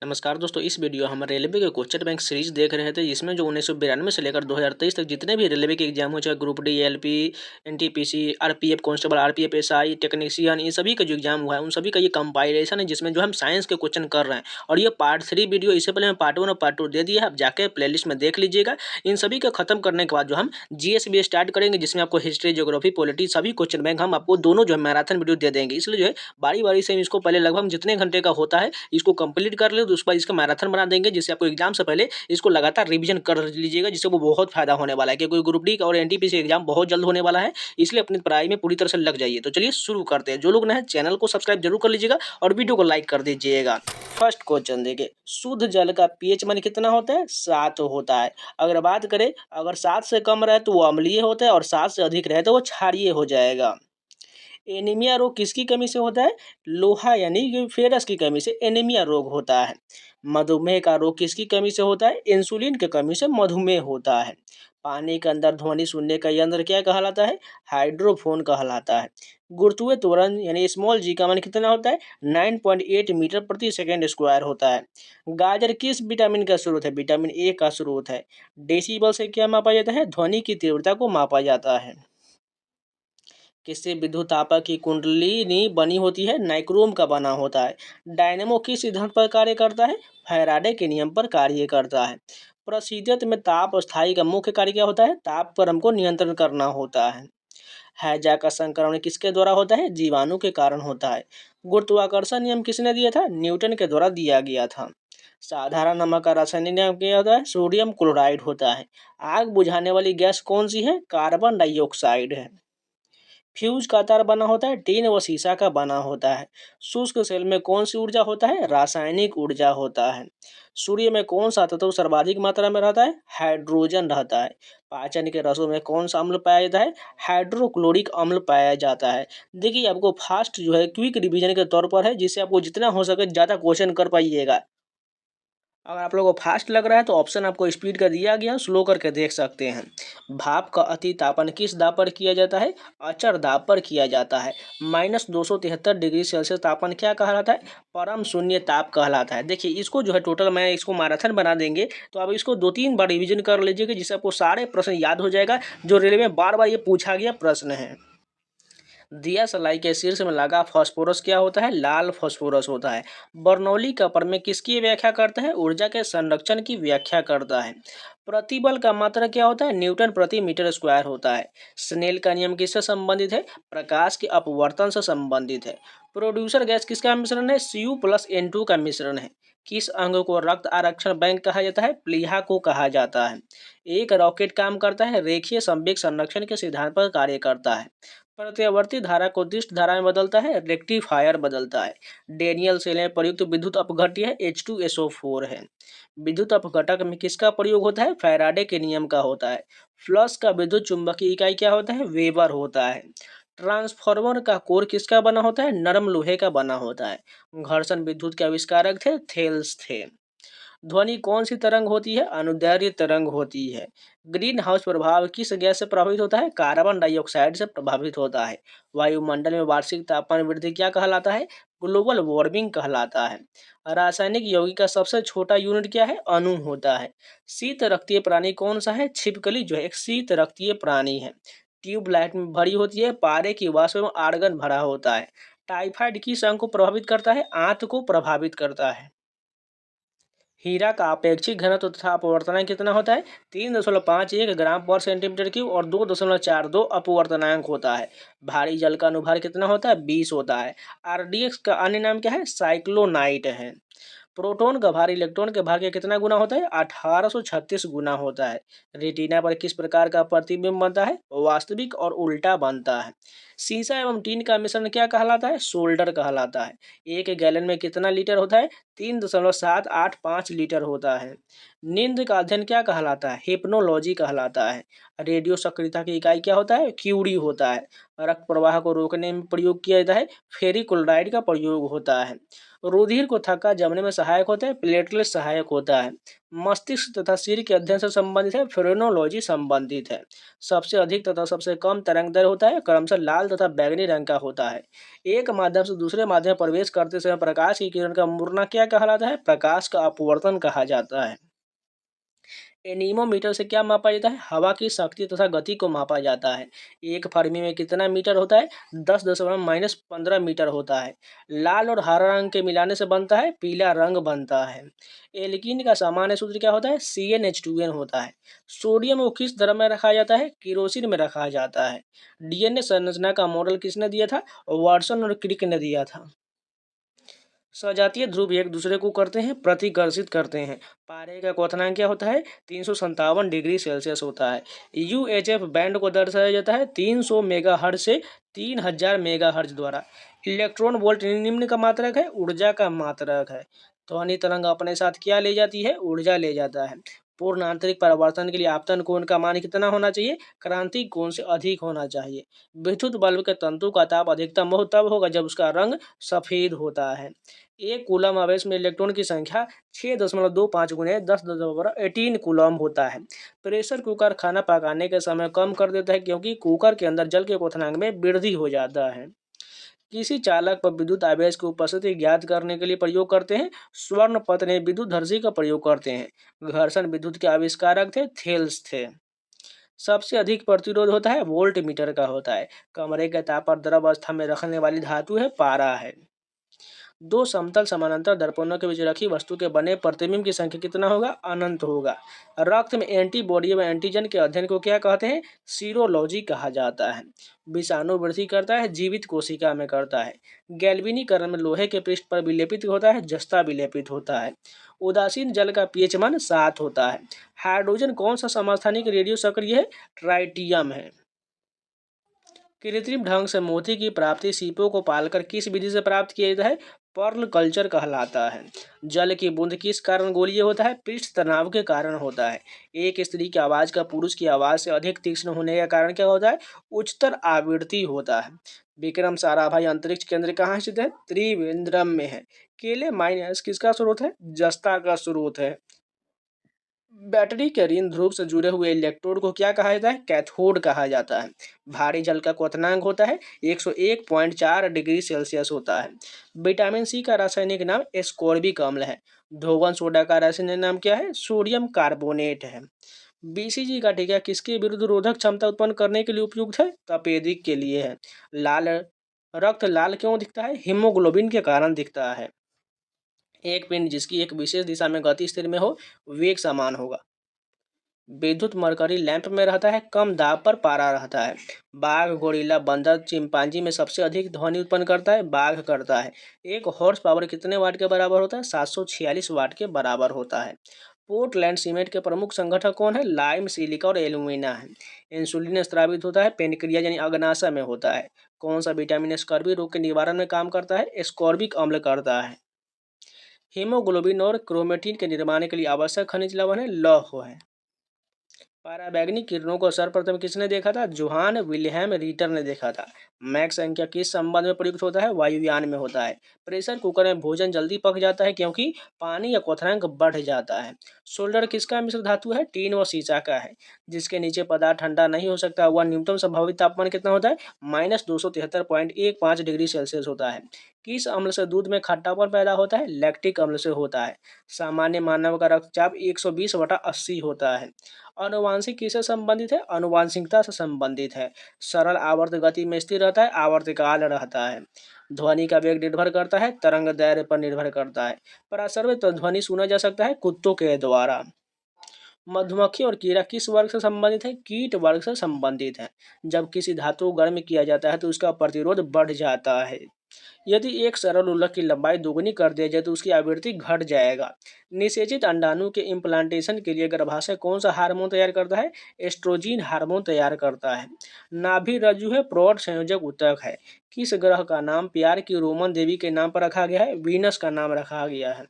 नमस्कार दोस्तों, इस वीडियो हम रेलवे के क्वेश्चन बैंक सीरीज देख रहे थे, जिसमें जो 1992 से लेकर 2023 तक जितने भी रेलवे के एग्जाम हो, चाहे group D, LP, NTPC, RPF constable, RPF SI, technician, इन सभी का जो एग्जाम हुआ है उन सभी का ये कंपाइलेशन है, जिसमें जो हम साइंस के क्वेश्चन कर रहे हैं। और ये पार्ट 3 वीडियो, इससे पहले हम पार्ट 1 और पार्ट 2 दे दिया है, आप जाके प्लेलिस्ट में देख लीजिएगा। इन सभी का खत्म करने के बाद जो हम जीएस भी स्टार्ट करेंगे, जिसमें आपको हिस्ट्री, ज्योग्राफी, पॉलिटी सभी क्वेश्चन बैंक हम आपको दोनों जो है मैराथन वीडियो दे देंगे। इसलिए जो है बारी बारी से इसको पहले लगभग जितने घंटे का होता है इसको कंप्लीट कर ले, तो उसके बाद इसका मैराथन बना देंगे, जिससे आपको एग्जाम से पहले इसको लगातार रिवीजन कर लीजिएगा, जिससे वो बहुत फायदा होने वाला है, क्योंकि ग्रुप डी का और एनटीपीसी एग्जाम बहुत जल्द होने वाला है। इसलिए अपनी पढ़ाई में पूरी तरह से लग जाइए। तो चलिए शुरू करते हैं। जो लोग नए हैं चैनल को सब्सक्राइब जरूर कर लीजिएगा और वीडियो को लाइक कर दीजिएगा। फर्स्ट क्वेश्चन देखिए, शुद्ध जल का पीएच मान कितना होता है? 7 होता है। अगर बात करें, अगर 7 से कम रहे तो वो अम्लीय होता है, और 7 से अधिक रहे तो वो क्षारीय हो जाएगा। एनीमिया रोग किसकी कमी से होता है? लोहा यानी कि फेरस की कमी से एनीमिया रोग होता है। मधुमेह का रोग किसकी कमी से होता है? इंसुलिन की कमी से मधुमेह होता है। पानी के अंदर ध्वनि सुनने का यंत्र क्या कहलाता है? हाइड्रोफोन कहलाता है। गुरुत्वीय त्वरण यानी स्मॉल जी का मान कितना होता है? 9.8 मीटर प्रति सेकेंड स्क्वायर होता है। गाजर किस विटामिन का स्रोत है? विटामिन ए का स्रोत है। डेसिबल से क्या मापा जाता है? ध्वनि की तीव्रता को मापा जाता है। किससे विद्युत तापक की कुंडलिनी बनी होती है? नाइक्रोम का बना होता है। डायनेमो किस सिद्धांत पर कार्य करता है? फैराडे के नियम पर कार्य करता है। प्रसिद्धियत में ताप स्थायी का मुख्य कार्य क्या होता है? ताप पर हमको नियंत्रण करना होता है। हैजा का संक्रमण किसके द्वारा होता है? जीवाणु के कारण होता है। गुरुत्वाकर्षण नियम किसने दिया था? न्यूटन के द्वारा दिया गया था। साधारण नमक का रासायनिक नाम क्या होता है? सोडियम क्लोराइड होता है। आग बुझाने वाली गैस कौन सी है? कार्बन डाइऑक्साइड है। फ्यूज का तार बना होता है, टीन व शीशा का बना होता है। शुष्क सेल में कौन सी ऊर्जा होता है? रासायनिक ऊर्जा होता है। सूर्य में कौन सा तत्व सर्वाधिक मात्रा में रहता है? हाइड्रोजन रहता है। पाचन के रसों में कौन सा अम्ल पाया जाता है? हाइड्रोक्लोरिक अम्ल पाया जाता है। देखिए, आपको फास्ट जो है क्विक रिवीजन के तौर पर है, जिससे आपको जितना हो सके ज़्यादा क्वेश्चन कर पाइएगा। अगर आप लोगों को फास्ट लग रहा है तो ऑप्शन आपको स्पीड का दिया गया, स्लो करके देख सकते हैं। भाप का अति तापन किस दाब पर किया जाता है? अचर दाब पर किया जाता है। -273 डिग्री सेल्सियस तापमान क्या कहलाता है? परम शून्य ताप कहलाता है। देखिए, इसको जो है टोटल मैं इसको मैराथन बना देंगे, तो आप इसको 2-3 बार रिविजन कर लीजिएगा, जिससे आपको सारे प्रश्न याद हो जाएगा, जो रेलवे में बार बार ये पूछा गया प्रश्न है। दिया सलाई के शीर्ष में लगा फास्फोरस क्या होता है? लाल फास्फोरस होता है। बर्नौली का प्रमेय किसकी व्याख्या करता है? ऊर्जा के संरक्षण की व्याख्या करता है। प्रतिबल का मात्रक क्या होता है? न्यूटन प्रति मीटर स्क्वायर होता है। स्नेल का नियम किससे संबंधित है? प्रकाश के अपवर्तन से संबंधित है। प्रोड्यूसर गैस किसका मिश्रण है? Cu+N2 का मिश्रण है। किस अंग को रक्त आरक्षण बैंक कहा जाता है? प्लीहा को कहा जाता है। एक रॉकेट काम करता है, रेखीय संवेग संरक्षण के सिद्धांत पर कार्य करता है। प्रत्यावर्ती धारा को दिष्ट धारा में बदलता है, रेक्टिफायर बदलता है। डेनियल सेल में प्रयुक्त विद्युत अपघट्य है, H2SO4 है। विद्युत अपघटक में किसका प्रयोग होता है? फैराडे के नियम का होता है। फ्लक्स का विद्युत चुंबकीय इकाई क्या होता है? वेबर होता है। ट्रांसफार्मर का कोर किसका बना होता है? नरम लोहे का बना होता है। घर्षण विद्युत के आविष्कारक थे? थेल्स थे। ध्वनि कौन सी तरंग होती है? अनुदैर्ध्य तरंग होती है। ग्रीन हाउस प्रभाव किस गैस से प्रभावित होता है? कार्बन डाइऑक्साइड से प्रभावित होता है। वायुमंडल में वार्षिक तापमान वृद्धि क्या कहलाता है? ग्लोबल वार्मिंग कहलाता है। रासायनिक यौगिक का सबसे छोटा यूनिट क्या है? अणु होता है। शीत रक्तीय प्राणी कौन सा है? छिपकली जो है एक शीत रक्तीय प्राणी है। ट्यूबलाइट में भरी होती है, पारे की वाष्प में आर्गन भरा होता है। टाइफाइड किस अंग को प्रभावित करता है? आंत को प्रभावित करता है। हीरा का अपेक्षित घनत्व तथा अपवर्तनांक कितना होता है? 3.51 ग्राम पर सेंटीमीटर क्यूब और 2.42 अपवर्तनांक होता है। भारी जल का अनुभार कितना होता है? 20 होता है। आरडीएक्स का अन्य नाम क्या है? साइक्लोनाइट है। प्रोटॉन का भार इलेक्ट्रॉन के भार के कितना गुना होता है? 1836 गुना होता है। रेटिना पर किस प्रकार का प्रतिबिंब बनता है? वास्तविक और उल्टा बनता है। शीशा एवं टीन का मिश्रण क्या कहलाता है? सोल्डर कहलाता है। एक गैलन में कितना लीटर होता है? 3.785 लीटर होता है। नींद का अध्ययन क्या कहलाता है? हिप्नोलॉजी कहलाता है। रेडियो सक्रियता की इकाई क्या होता है? क्यूरी होता है। रक्त प्रवाह को रोकने में प्रयोग किया जाता है, फेरिक्लोराइड का प्रयोग होता है। रुधिर को थक्का जमने में सहायक होता है, प्लेटलेट सहायक होता है। मस्तिष्क तथा सिर के अध्ययन से संबंधित है, फ्रेनोलॉजी संबंधित है। सबसे अधिक तथा सबसे कम तरंग दर होता है, क्रमशः लाल तथा बैगनी रंग का होता है। एक माध्यम से दूसरे माध्यम में प्रवेश करते समय प्रकाश की किरण का मुड़ना क्या कहलाता है? प्रकाश का अपवर्तन कहा जाता है। एनीमोमीटर से क्या मापा जाता है? हवा की शक्ति तथा गति को मापा जाता है। एक फर्मी में कितना मीटर होता है? 10 - 15 मीटर होता है। लाल और हरा रंग के मिलाने से बनता है पीला रंग बनता है। एल्कीन का सामान्य सूत्र क्या होता है? CnH2n होता है। सोडियम को किस द्रव में रखा जाता है? केरोसिन में रखा जाता है। डीएनए संरचना का मॉडल किसने दिया था? वाटसन और क्रिक ने दिया था। सजातीय ध्रुव एक दूसरे को करते हैं प्रतिकर्षित करते हैं। पारे का क्वथनांक क्या होता है? 357 डिग्री सेल्सियस होता है। UHF बैंड को दर्शाया जाता है 300 मेगाहर्ट्ज से 3000 मेगाहर्ट्ज द्वारा। इलेक्ट्रॉन वोल्ट निम्न का मात्रक है, ऊर्जा का मात्रक है। ध्वनि तरंग अपने साथ क्या ले जाती है? ऊर्जा ले जाता है। पूर्ण आंतरिक परावर्तन के लिए आपतन कोण का मान कितना होना चाहिए? क्रांतिक कोण से अधिक होना चाहिए। विद्युत बल्ब के तंतु का ताप अधिकतम हो तब होगा जब उसका रंग सफेद होता है। एक कूलम आवेश में इलेक्ट्रॉन की संख्या 6.25 गुणे 10 कूलम होता है। प्रेशर कुकर खाना पकाने के समय कम कर देता है क्योंकि कुकर के अंदर जल के क्वथनांक में वृद्धि हो जाता है। किसी चालक पर विद्युत आवेश की उपस्थिति ज्ञात करने के लिए प्रयोग करते हैं। स्वर्ण ने विद्युतधर्षी का प्रयोग करते हैं। घर्षण विद्युत के आविष्कारक थे, थेल्स थे। सबसे अधिक प्रतिरोध होता है वोल्ट मीटर का होता है। कमरे के ताप पर द्रव अवस्था में रखने वाली धातु है पारा है। दो समतल समानांतर दर्पणों के बीच रखी वस्तु के बने प्रतिबिंब की संख्या कितना होगा? अनंत होगा। रक्त में एंटीबॉडी व एंटीजन के अध्ययन को क्या कहते हैं? सीरोलॉजी कहा जाता है। विषाणु वृद्धि करता है, जीवित कोशिका में करता है। गैल्वेनीकरण में लोहे के पृष्ठ पर विलेपित होता है, जस्ता विलेपित होता है। उदासीन जल का पीएच मान 7 होता है। हाइड्रोजन कौन सा समस्थानिक रेडियो सक्रिय है? ट्राइटियम है। कृत्रिम ढंग से मोती की प्राप्ति सीपों को पालकर किस विधि से प्राप्त किया जाता है? पर्ल कल्चर कहलाता है। जल की बूंद किस कारण गोलीय होता है? पृष्ठ तनाव के कारण होता है। एक स्त्री की आवाज का पुरुष की आवाज से अधिक तीक्ष्ण होने का कारण क्या होता है? उच्चतर आवृत्ति होता है। विक्रम साराभाई अंतरिक्ष केंद्र कहाँ स्थित है? त्रिवेंद्रम में है। केले माइनस किसका स्रोत है? जस्ता का स्रोत है। बैटरी के ऋण ध्रुव से जुड़े हुए इलेक्ट्रोड को क्या कहा जाता है? कैथोड कहा जाता है। भारी जल का क्वथनांक होता है 101.4 डिग्री सेल्सियस होता है। विटामिन सी का रासायनिक नाम एस्कॉर्बिक अम्ल है। धोवन सोडा का रासायनिक नाम क्या है? सोडियम कार्बोनेट है। BCG का टीका किसके विरुद्ध रोधक क्षमता उत्पन्न करने के लिए उपयुक्त है? तपेदिक के लिए है। लाल रक्त लाल क्यों दिखता है? हीमोग्लोबिन के कारण दिखता है। एक पिंड जिसकी एक विशेष दिशा में गति स्थिर में हो, वेग समान होगा। विद्युत मरकरी लैंप में रहता है, कम दाब पर पारा रहता है। बाघ, गोरिल्ला, बंदर, चिंपांजी में सबसे अधिक ध्वनि उत्पन्न करता है? बाघ करता है। एक हॉर्स पावर कितने वाट के बराबर होता है? 746 वाट के बराबर होता है। पोर्टलैंड सीमेंट के प्रमुख संगठक कौन है? लाइम, सिलिका और एल्यूमिना है। इंसुलिन स्रावित होता है पेनक्रिया यानी अग्नाशय में होता है। कौन सा विटामिन स्कर्वी रोग के निवारण में काम करता है? एस्कॉर्बिक अम्ल करता है। हीमोग्लोबिन और क्रोमेटिन के निर्माण के लिए आवश्यक खनिज लवण है? लौह है। पराबैंगनी किरणों को सर्वप्रथम किसने देखा था? जोहान विल्हेम रीटर ने देखा था। मैक संख्या किस संबंध में प्रयुक्त होता है? वायुयान में होता है। प्रेशर कुकर में भोजन जल्दी पक जाता है क्योंकि पानी या क्वथनांक बढ़ जाता है। सोल्डर किसका मिश्र धातु है? टीन व सीसा का है। जिसके नीचे पदार्थ ठंडा नहीं हो सकता वह न्यूनतम संभावित तापमान कितना होता है? -273.15 डिग्री सेल्सियस होता है। किस अम्ल से दूध में खट्टापन पैदा होता है? लैक्टिक अम्ल से होता है। सामान्य मानव का रक्तचाप 120/80 होता है। अनुवांशिक किससे संबंधित है? अनुवांशिकता से संबंधित है। सरल आवर्त गति में स्थिर रहता है, आवर्तकाल रहता है। ध्वनि का वेग निर्भर करता है, तरंग दैर्ध्य पर निर्भर करता है। पराश्रवित ध्वनि सुना जा सकता है कुत्तों के द्वारा। मधुमक्खी और कीड़ा किस वर्ग से संबंधित है? कीट वर्ग से संबंधित है। जब किसी धातु को गर्म किया जाता है तो उसका प्रतिरोध बढ़ जाता है। यदि एक सरल उलक की लंबाई दोगुनी कर दिया जाए तो उसकी आवृत्ति घट जाएगा। निषेचित अंडाणु के इम्प्लांटेशन के लिए गर्भाशय कौन सा हार्मोन तैयार करता है? एस्ट्रोजीन हार्मोन तैयार करता है। नाभि रज्जु है, प्रौढ़ संयोजक ऊतक है। किस ग्रह का नाम प्यार की रोमन देवी के नाम पर रखा गया है? वीनस का नाम रखा गया है।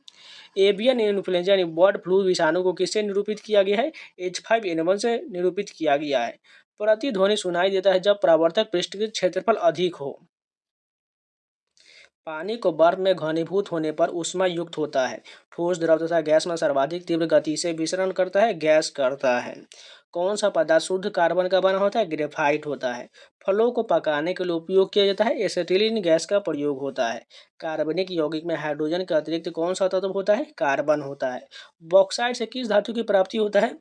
एवियन इन्फ्लुएंजा यानी बर्ड फ्लू विषाणु को किससे निरूपित किया गया है? H5N1 से निरूपित किया गया है। प्रतिध्वनि सुनाई देता है जब परावर्तक पृष्ठ के क्षेत्रफल अधिक हो। पानी को बर्फ में घनीभूत होने पर ऊष्मा युक्त होता है। ठोस, द्रव तथा गैस में सर्वाधिक तीव्र गति से विसरण करता है, गैस करता है। कौन सा पदार्थ शुद्ध कार्बन का बना होता है? ग्रेफाइट होता है। फलों को पकाने के लिए उपयोग किया जाता है, एसिटिलीन गैस का प्रयोग होता है। कार्बनिक यौगिक में हाइड्रोजन के अतिरिक्त कौन सा तत्व होता है? कार्बन होता है। बॉक्साइट से किस धातु की प्राप्ति होता है?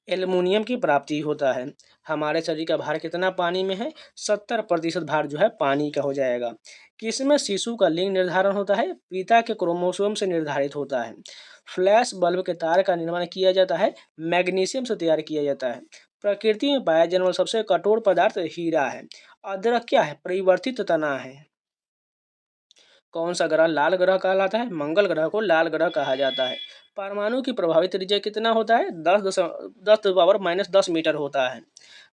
एल्युमिनियम की प्राप्ति होता है। हमारे शरीर का भार कितना पानी में है? 70% भार जो है पानी का हो जाएगा। किसमें शिशु का लिंग निर्धारण होता है? पिता के क्रोमोसोम से निर्धारित होता है। फ्लैश बल्ब के तार का निर्माण किया जाता है, मैग्नीशियम से तैयार किया जाता है। प्रकृति में पाया जाने वाला सबसे कठोर पदार्थ हीरा है। अदरक क्या है? परिवर्तित तना है। कौन सा ग्रह लाल ग्रह कहलाता है? मंगल ग्रह को लाल ग्रह कहा जाता है। परमाणु की प्रभावी त्रिज्या कितना होता है? 10 मीटर होता है।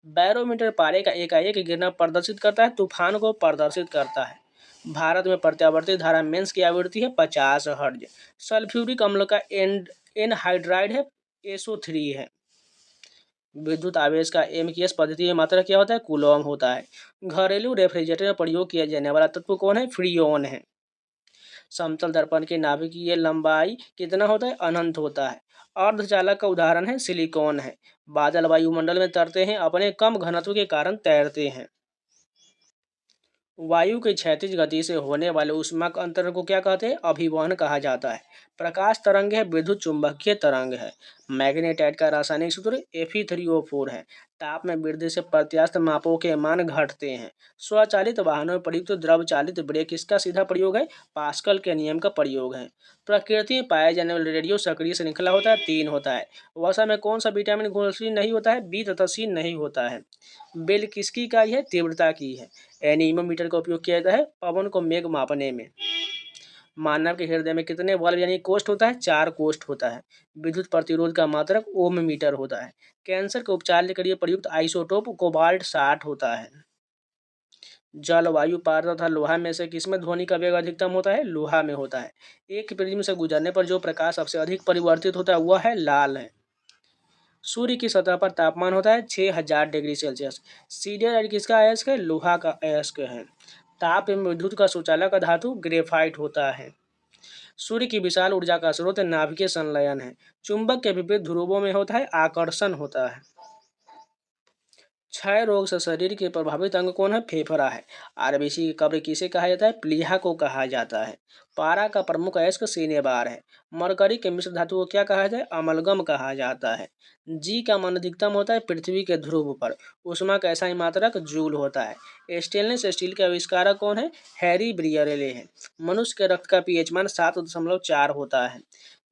बैरोमीटर पारे का एकाएक गिरना प्रदर्शित करता है, तूफान को प्रदर्शित करता है। भारत में प्रत्यावर्ती धारा मेंस की आवृत्ति है 50 हर्ज। सल्फ्यूरिक अम्ल का एनहाइड्राइड है SO3 है। विद्युत आवेश का एमकेएस पद्धति में मात्रा क्या होता है? कूलॉम होता है। घरेलू रेफ्रिजरेटर में प्रयोग किया जाने वाला तत्व कौन है? फ्रीऑन है। समतल दर्पण की नाभिकीय लंबाई कितना होता है? अनंत होता है। अर्धचालक का उदाहरण है सिलिकॉन है। बादल वायुमंडल में तरते हैं, अपने कम घनत्व के कारण तैरते हैं। वायु की क्षैतिज गति से होने वाले ऊष्माक अंतरण को क्या कहते हैं? अभिवहन कहा जाता है। प्रकाश तरंग है, विद्युत चुंबकीय तरंग है। मैग्नेटाइट का रासायनिक सूत्र Fe3O4 है। ताप में वृद्धि से प्रत्यास्थ मापों के मान घटते हैं। स्वचालित वाहनों में प्रयुक्त द्रव चालित ब्रेक किसका सीधा प्रयोग है? पास्कल के नियम का प्रयोग है। प्रकृति में पाए जाने वाले रेडियो सक्रिय श्रृंखला होता है 3 होता है। वसा में कौन सा विटामिन घुलनशील नहीं होता है? बी तथा सी नहीं होता है। बेल किसकी इकाई है? तीव्रता की है। एनीमोमीटर का उपयोग किया जाता है पवन को मेघ मापने में। मानव के हृदय में कितने वाल्व यानी कोष्ठ होता है? 4 कोष्ठ होता है। विद्युत प्रतिरोध का मात्रक ओम मीटर होता है। कैंसर के उपचार के लिए प्रयुक्त आइसोटोप कोबाल्ट 60 होता है। जल, वायु, पार तथा लोहा में से किसमें ध्वनि का वेग अधिकतम होता है? लोहा में होता है। एक प्रिज्म से गुजरने पर जो प्रकाश सबसे अधिक परिवर्तित होता है वह है लाल है। सूर्य की सतह पर तापमान होता है 6000 डिग्री सेल्सियस। सीरियल किसका अयस्क है? लोहा का अयस्क है। ताप एवं विद्युत का सुचालक धातु ग्रेफाइट होता है। सूर्य की विशाल ऊर्जा का स्रोत नाभिकीय संलयन है। चुंबक के विपरीत ध्रुवों में होता है आकर्षण होता है। क्षय रोग से शरीर के प्रभावित अंग कौन है? फेफड़ा है। आरबीसी की कब्र किसे कहा जाता है? प्लीहा को कहा जाता है। पारा का प्रमुख अयस्क सिनेबार है। मरकरी के मिश्र धातु को क्या कहा जाता है? अमलगम कहा जाता है। जी का मान अधिकतम होता है पृथ्वी के ध्रुव पर। ऊष्मा का ऐसा ही मात्रक जूल होता है। स्टेनलेस स्टील के आविष्कारक कौन है? हैरी ब्रियरेले है। मनुष्य के रक्त का पीएच मान 7.4 होता है।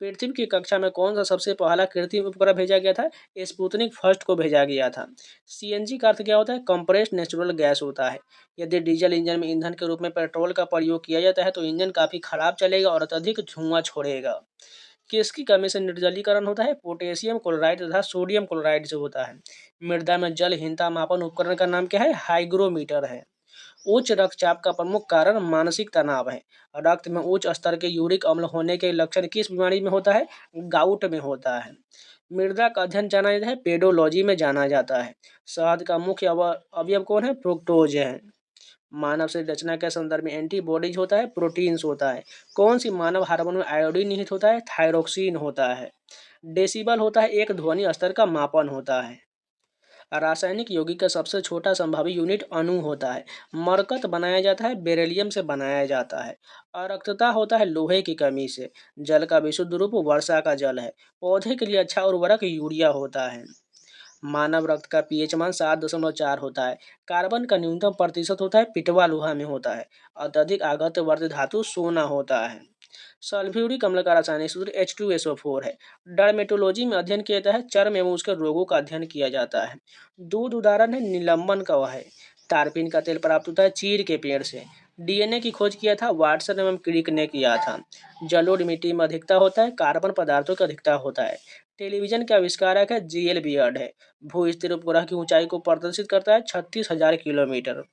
पृथ्वी की कक्षा में कौन सा सबसे पहला कृत्रिम उपग्रह भेजा गया था? स्पुतनिक फर्स्ट को भेजा गया था। सीएनजी का अर्थ क्या होता है? कंप्रेस्ड नेचुरल गैस होता है। यदि डीजल इंजन में ईंधन के रूप में पेट्रोल का प्रयोग किया जाता है तो इंजन काफी खराब चलेगा और अत्यधिक धुआं छोड़ेगा। किसकी कमी से निर्जलीकरण होता है? पोटेशियम क्लोराइड तथा सोडियम क्लोराइड से होता है। मृदा में जलहीनता मापन उपकरण का नाम क्या है? हाइग्रोमीटर है। उच्च रक्तचाप का प्रमुख कारण मानसिक तनाव है। रक्त में उच्च स्तर के यूरिक अम्ल होने के लक्षण किस बीमारी में होता है? गाउट में होता है। मृदा का अध्ययन जाना जाता है पेडोलॉजी में जाना जाता है। शहद का मुख्य अवयव कौन है? फ्रुक्टोज है। मानव शरीर रचना के संदर्भ में एंटीबॉडीज होता है, प्रोटीन्स होता है। कौन सी मानव हार्मोन में आयोडीन निहित होता है? थायरोक्सिन होता है। डेसिबल होता है एक ध्वनि स्तर का मापन होता है। रासायनिक यौगिक का सबसे छोटा संभावी यूनिट अणु होता है। मरकत बनाया जाता है बेरिलियम से बनाया जाता है। अरक्तता होता है लोहे की कमी से। जल का विशुद्ध रूप वर्षा का जल है। पौधे के लिए अच्छा उर्वरक यूरिया होता है। मानव रक्त का पीएच मान 7.4 होता है। कार्बन का न्यूनतम प्रतिशत होता है पिटवा लोहा में होता है। अत्यधिक आघात वर्ध धातु सोना होता है। सल्फ्यूरिक अम्ल का रासायनिक सूत्र H2SO4 है। डर्मेटोलॉजी में अध्ययन किया जाता है चर्म एवं उसके रोगों का अध्ययन किया जाता है। दूध उदाहरण है निलंबन का वह है। टारपीन का तेल प्राप्त होता है चीड़ के पेड़ से। डीएनए की खोज किया था वाटसन एवं क्रिक ने किया था। जलोढ़ मिट्टी में अधिकता होता है, कार्बन पदार्थों की अधिकता होता है। टेलीविजन के आविष्कारक है जीएल बियर्ड है। भू स्थिर उपग्रह की ऊंचाई को प्रदर्शित करता है 36,000 किलोमीटर।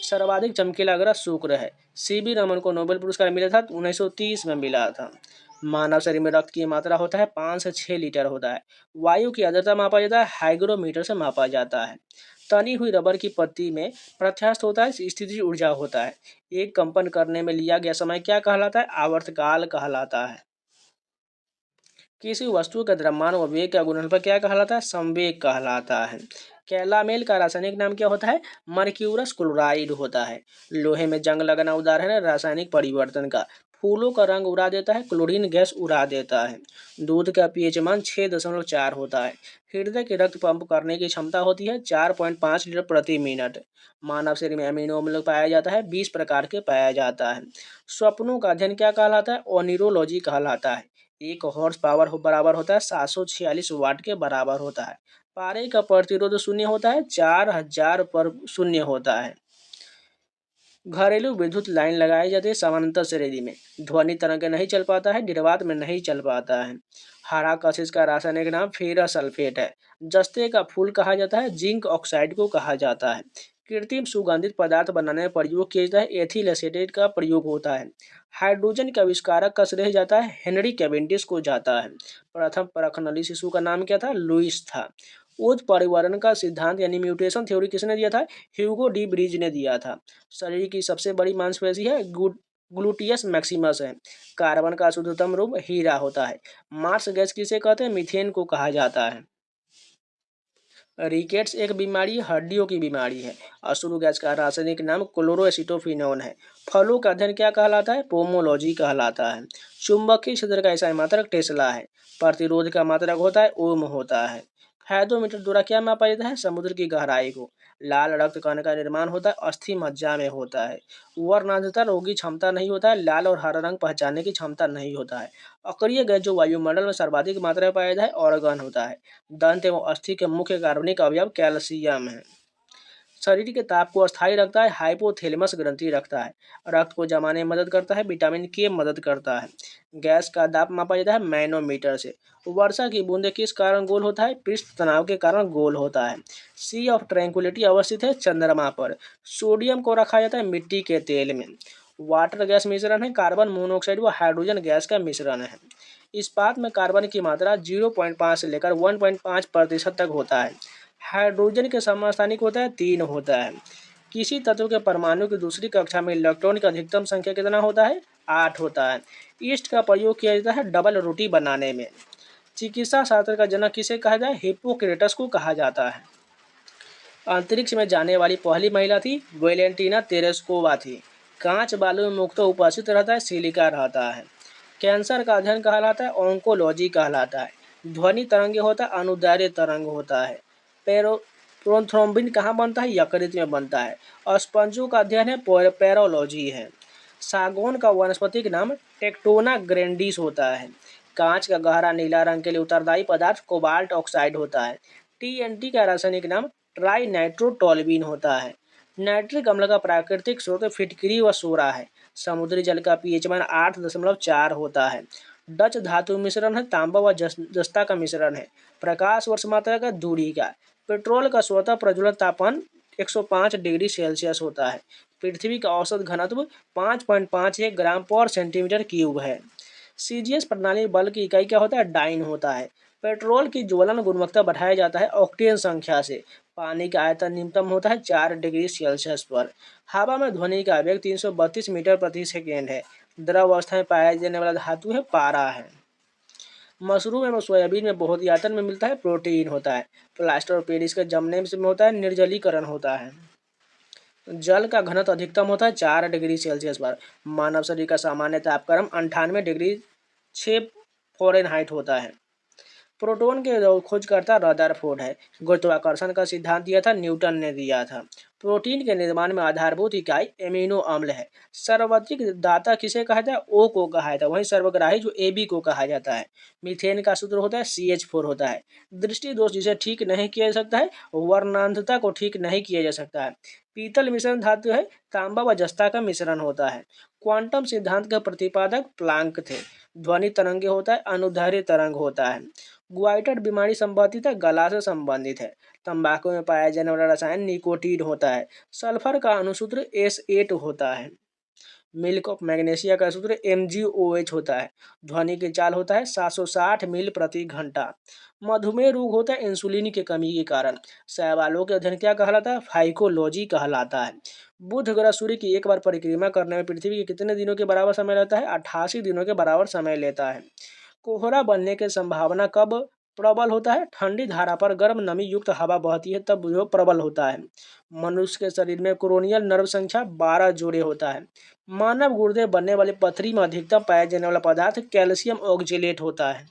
सर्वाधिक चमकीला ग्रह शुक्र है। सीवी रमन को नोबेल पुरस्कार मिला था 1930 में मिला था। मानव शरीर में रक्त की मात्रा होता है 5 से 6 लीटर होता है। वायु की आर्द्रता मापा जाता है हाइग्रोमीटर से मापा जाता है। तनी हुई रबर की पत्ती में प्रत्यास्थ होता है स्थितिज ऊर्जा होता है। एक कंपन करने में लिया गया समय क्या कहलाता है? आवर्तकाल कहलाता है। किसी वस्तु के द्रव्यमान व वेग का गुणनफल क्या कहलाता है? संवेग कहलाता है। कैलामेल का रासायनिक नाम क्या होता है? मर्क्यूरस क्लोराइड होता है। लोहे में जंग लगना उदाहरण है रासायनिक परिवर्तन का। फूलों का रंग उड़ा देता है, क्लोरीन गैस उड़ा देता है। दूध का पीएच मान 6.4 होता है। हृदय के रक्त पंप करने की क्षमता होती है 4.5 लीटर प्रति मिनट। मानव शरीर में अमीनो अम्ल पाया जाता है 20 प्रकार के पाया जाता है। स्वप्नों का अध्ययन क्या कहलाता है? ओनिरोलॉजी कहलाता है। एक हॉर्स पावर बराबर होता है 746 वाट के बराबर होता है। पारे का प्रतिरोध शून्य होता है 4000 पर शून्य होता है। घरेलू विद्युत लाइन लगाई जाती है समानांतर श्रेणी में। ध्वनि तरंग नहीं चल पाता है, निर्वात में नहीं चल पाता है। हरा कशिश का रासायनिक नाम फेरस सल्फेट है। जस्ते का फूल कहा जाता है, जिंक ऑक्साइड को कहा जाता है। कृत्रिम सुगंधित पदार्थ बनाने में प्रयोग किया जाता है एथिल एसिटेट का प्रयोग होता है। हाइड्रोजन के आविष्कारक का श्रेय जाता है हेनरी कैवेंडिश को जाता है। प्रथम परखनली शिशु का नाम क्या था? लुइस था। उत्परिवर्तन का सिद्धांत यानी म्यूटेशन थ्योरी किसने दिया था? ह्यूगो डी ब्रीज ने दिया था। शरीर की सबसे बड़ी मांसपेशी है ग्लूटियस मैक्सिमस है। कार्बन का शुद्धतम रूप हीरा होता है। मार्स गैस किसे कहते हैं? मीथेन को कहा जाता है। रिकेट्स एक बीमारी हड्डियों की बीमारी है। अश्रु गैस का रासायनिक नाम क्लोरोएसिटोफिनोन है। फलों का अध्ययन क्या कहलाता है? पोमोलॉजी कहलाता है। चुंबकीय क्षेत्र का ऐसा मात्रक टेस्ला है। प्रतिरोध का मात्रक होता है ओम होता है। हैदोमीटर द्वारा क्या मापा जाता है? समुद्र की गहराई को। लाल रक्त कण का निर्माण होता है अस्थि मज्जा में होता है। वर्णांधता रोगी क्षमता नहीं होता है, लाल और हरा रंग पहचानने की क्षमता नहीं होता है। अक्रिय गैस जो वायुमंडल में सर्वाधिक मात्रा में पाया जाता है ऑर्गन होता है। दंत एवं अस्थि के मुख्य कार्बनिक अवयव कैल्शियम है। शरीर के ताप को अस्थायी रखता है हाइपोथैलेमस ग्रंथि रखता है। रक्त को जमाने में मदद करता है विटामिन के मदद करता है। गैस का दाब मापा जाता है मैनोमीटर से। वर्षा की बूंदे किस कारण गोल होता है? पृष्ठ तनाव के कारण गोल होता है। सी ऑफ ट्रैंक्विलिटी अवस्थित है चंद्रमा पर। सोडियम को रखा जाता है मिट्टी के तेल में। वाटर गैस मिश्रण है कार्बन मोनोऑक्साइड व हाइड्रोजन गैस का मिश्रण है। इस्पात में कार्बन की मात्रा 0.5 से लेकर 1.5% तक होता है। हाइड्रोजन के समस्थानिक होता है 3 होता है। किसी तत्व के परमाणु की दूसरी कक्षा में इलेक्ट्रॉन की अधिकतम संख्या कितना होता है? 8 होता है। ईस्ट का प्रयोग किया जाता है डबल रोटी बनाने में। चिकित्सा शास्त्र का जनक किसे कहा जाए? हिप्पोक्रेटस को कहा जाता है। अंतरिक्ष में जाने वाली पहली महिला थी वेलेंटीना तेरेस्कोवा थी। कांच बालू में मुख्यतः उपस्थित रहता है सिलिका रहता है। कैंसर का अध्ययन कहलाता है ऑन्कोलॉजी कहलाता है। ध्वनि तरंग होता है अनुदैर्ध्य तरंग होता है। प्रोथ्रोम्बिन कहाँ बनता है? यकृत में बनता है। स्पंजों का अध्ययन है पैरोलॉजी है। सागौन का वानस्पतिक नाम टेक्टोना ग्रैंडिस होता है। कांच का गहरा नीला रंग के लिए उत्तरदायी पदार्थ कोबाल्ट ऑक्साइड होता है। टीएनटी का रासायनिक नाम ट्राई नाइट्रोटोल्यूइन होता है। नाइट्रिक अम्ल का प्राकृतिक स्रोत फिटकरी व सोरा है। समुद्री जल का पीएच मान 8.4 होता है। डच धातु मिश्रण है तांबा व जस्ता का मिश्रण है। प्रकाश वर्ष मात्रा का दूरी का। पेट्रोल का स्वतः प्रज्वलन तापमान 105 डिग्री सेल्सियस होता है। पृथ्वी का औसत घनत्व 5.51 ग्राम पर सेंटीमीटर क्यूब है। सीजीएस प्रणाली बल की इकाई क्या होता है? डाइन होता है। पेट्रोल की ज्वलन गुणवत्ता बढ़ाया जाता है ऑक्टेन संख्या से। पानी का आयतन न्यूनतम होता है 4 डिग्री सेल्सियस पर। हवा में ध्वनि का वेग 332 मीटर प्रति सेकेंड है। द्रव अवस्था में पाया जाने वाला धातु है पारा है। मशरूम एवं सोयाबीन में बहुतायतन में मिलता है प्रोटीन होता है। प्लास्टर और पेरिस के जमने में होता है निर्जलीकरण होता है। जल का घनत्व अधिकतम होता है 4 डिग्री सेल्सियस पर। मानव शरीर का सामान्य तापक्रम 98 डिग्री 6 फ़ारेनहाइट होता है। प्रोटॉन के खोजकर्ता रदरफोर्ड है। गुरुत्वाकर्षण का सिद्धांत दिया था न्यूटन ने दिया था। प्रोटीन के निर्माण में आधारभूत इकाई एमिनो अम्ल है। सार्वत्रिक दाता किसे कहा जाता है? O को कहा जाता है। वहीं सर्वग्राही जो AB को कहा जाता है। मीथेन का सूत्र होता है CH4 होता है। दृष्टि दोष जिसे ठीक नहीं किया जा सकता है, वर्णांधता को ठीक नहीं किया जा सकता है। पीतल मिश्रण धातु है, तांबा व जस्ता का मिश्रण होता है। क्वांटम सिद्धांत का प्रतिपादक प्लांक थे। ध्वनि तरंगे होता है, अनुदैर्ध्य तरंग होता है। ग्वाइटर बीमारी संबंधित है, गला से संबंधित है। तंबाकू में पाया जाने वाला रसायन निकोटीन होता है। सल्फर का अणुसूत्र S8 होता है। मिल्क ऑफ मैग्नीशिया का सूत्र MgOH होता है। ध्वनि की चाल होता है 760 मील प्रति घंटा। मधुमेह रोग होता है इंसुलिन की कमी के कारण। शैवालों के अध्ययन क्या कहलाता है? फाइकोलॉजी कहलाता है। बुध ग्रह सूर्य की एक बार परिक्रमा करने में पृथ्वी के कितने दिनों के बराबर समय लेता है? 88 दिनों के बराबर समय लेता है। कोहरा बनने की संभावना कब प्रबल होता है? ठंडी धारा पर गर्म नमी युक्त हवा बहती है तब जो प्रबल होता है। मनुष्य के शरीर में क्रोनियल नर्व संख्या 12 जोड़े होता है। मानव गुर्दे बनने वाली पथरी में अधिकतम पाया जाने वाला पदार्थ कैल्शियम ऑक्जेलेट होता है।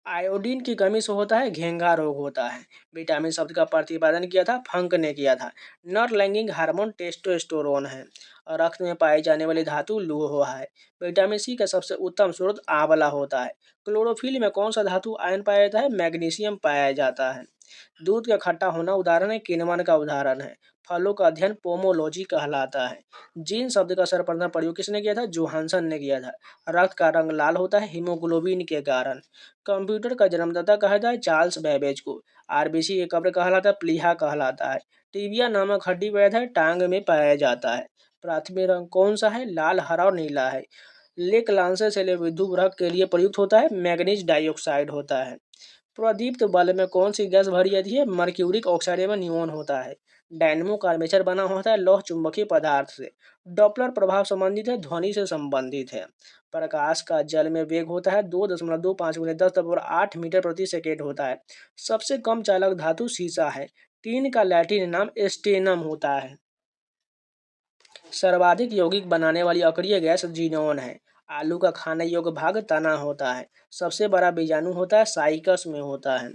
आयोडीन की कमी से होता है घेंघा रोग होता है। विटामिन शब्द का प्रतिपादन किया था फंक ने किया था। नर लैंगिक हार्मोन टेस्टोस्टेरोन है। और रक्त में पाई जाने वाली धातु लौह है। विटामिन सी का सबसे उत्तम स्रोत आंवला होता है। क्लोरोफिल में कौन सा धातु आयन पाया जाता है? मैग्नीशियम पाया जाता है। दूध का खट्टा होना उदाहरण है, किण्वन का उदाहरण है। फलों का अध्ययन पोमोलॉजी कहलाता है। जीन शब्द का सर्वप्रथम प्रयोग किसने किया था? जोहानसन ने किया था। रक्त का रंग लाल होता है हीमोग्लोबिन के कारण। कंप्यूटर का जन्मदाता कहा जाए चार्ल्स बेबेज को। आरबीसी के कब्र कहलाता है प्लीहा कहलाता है। टीबिया नामक हड्डी वैध है, टांग में पाया जाता है। प्राथमिक रंग कौन सा है? लाल, हरा और नीला है। लेक लांसे से विद्युत के लिए प्रयुक्त होता है, मैग्नीज डाइऑक्साइड होता है। प्रदीप्त बल्ब में कौन सी गैस भरी जाती है? मर्क्यूरिक ऑक्साइड एवं नियोन होता है। डायनमो का आर्मेचर बना होता है लौह चुंबकीय पदार्थ से। डॉपलर प्रभाव संबंधित है, ध्वनि से संबंधित है। प्रकाश का जल में वेग होता है 2.25 × 10⁸ मीटर प्रति सेकेंड होता है। सबसे कम चालक धातु सीसा है। टीन का लैटिन नाम एस्टेनम होता है। सर्वाधिक यौगिक बनाने वाली अक्रिय गैस जीनोन है। आलू का खाने योग्य भाग तना होता है। सबसे बड़ा बीजाणु होता है साइकस में होता है।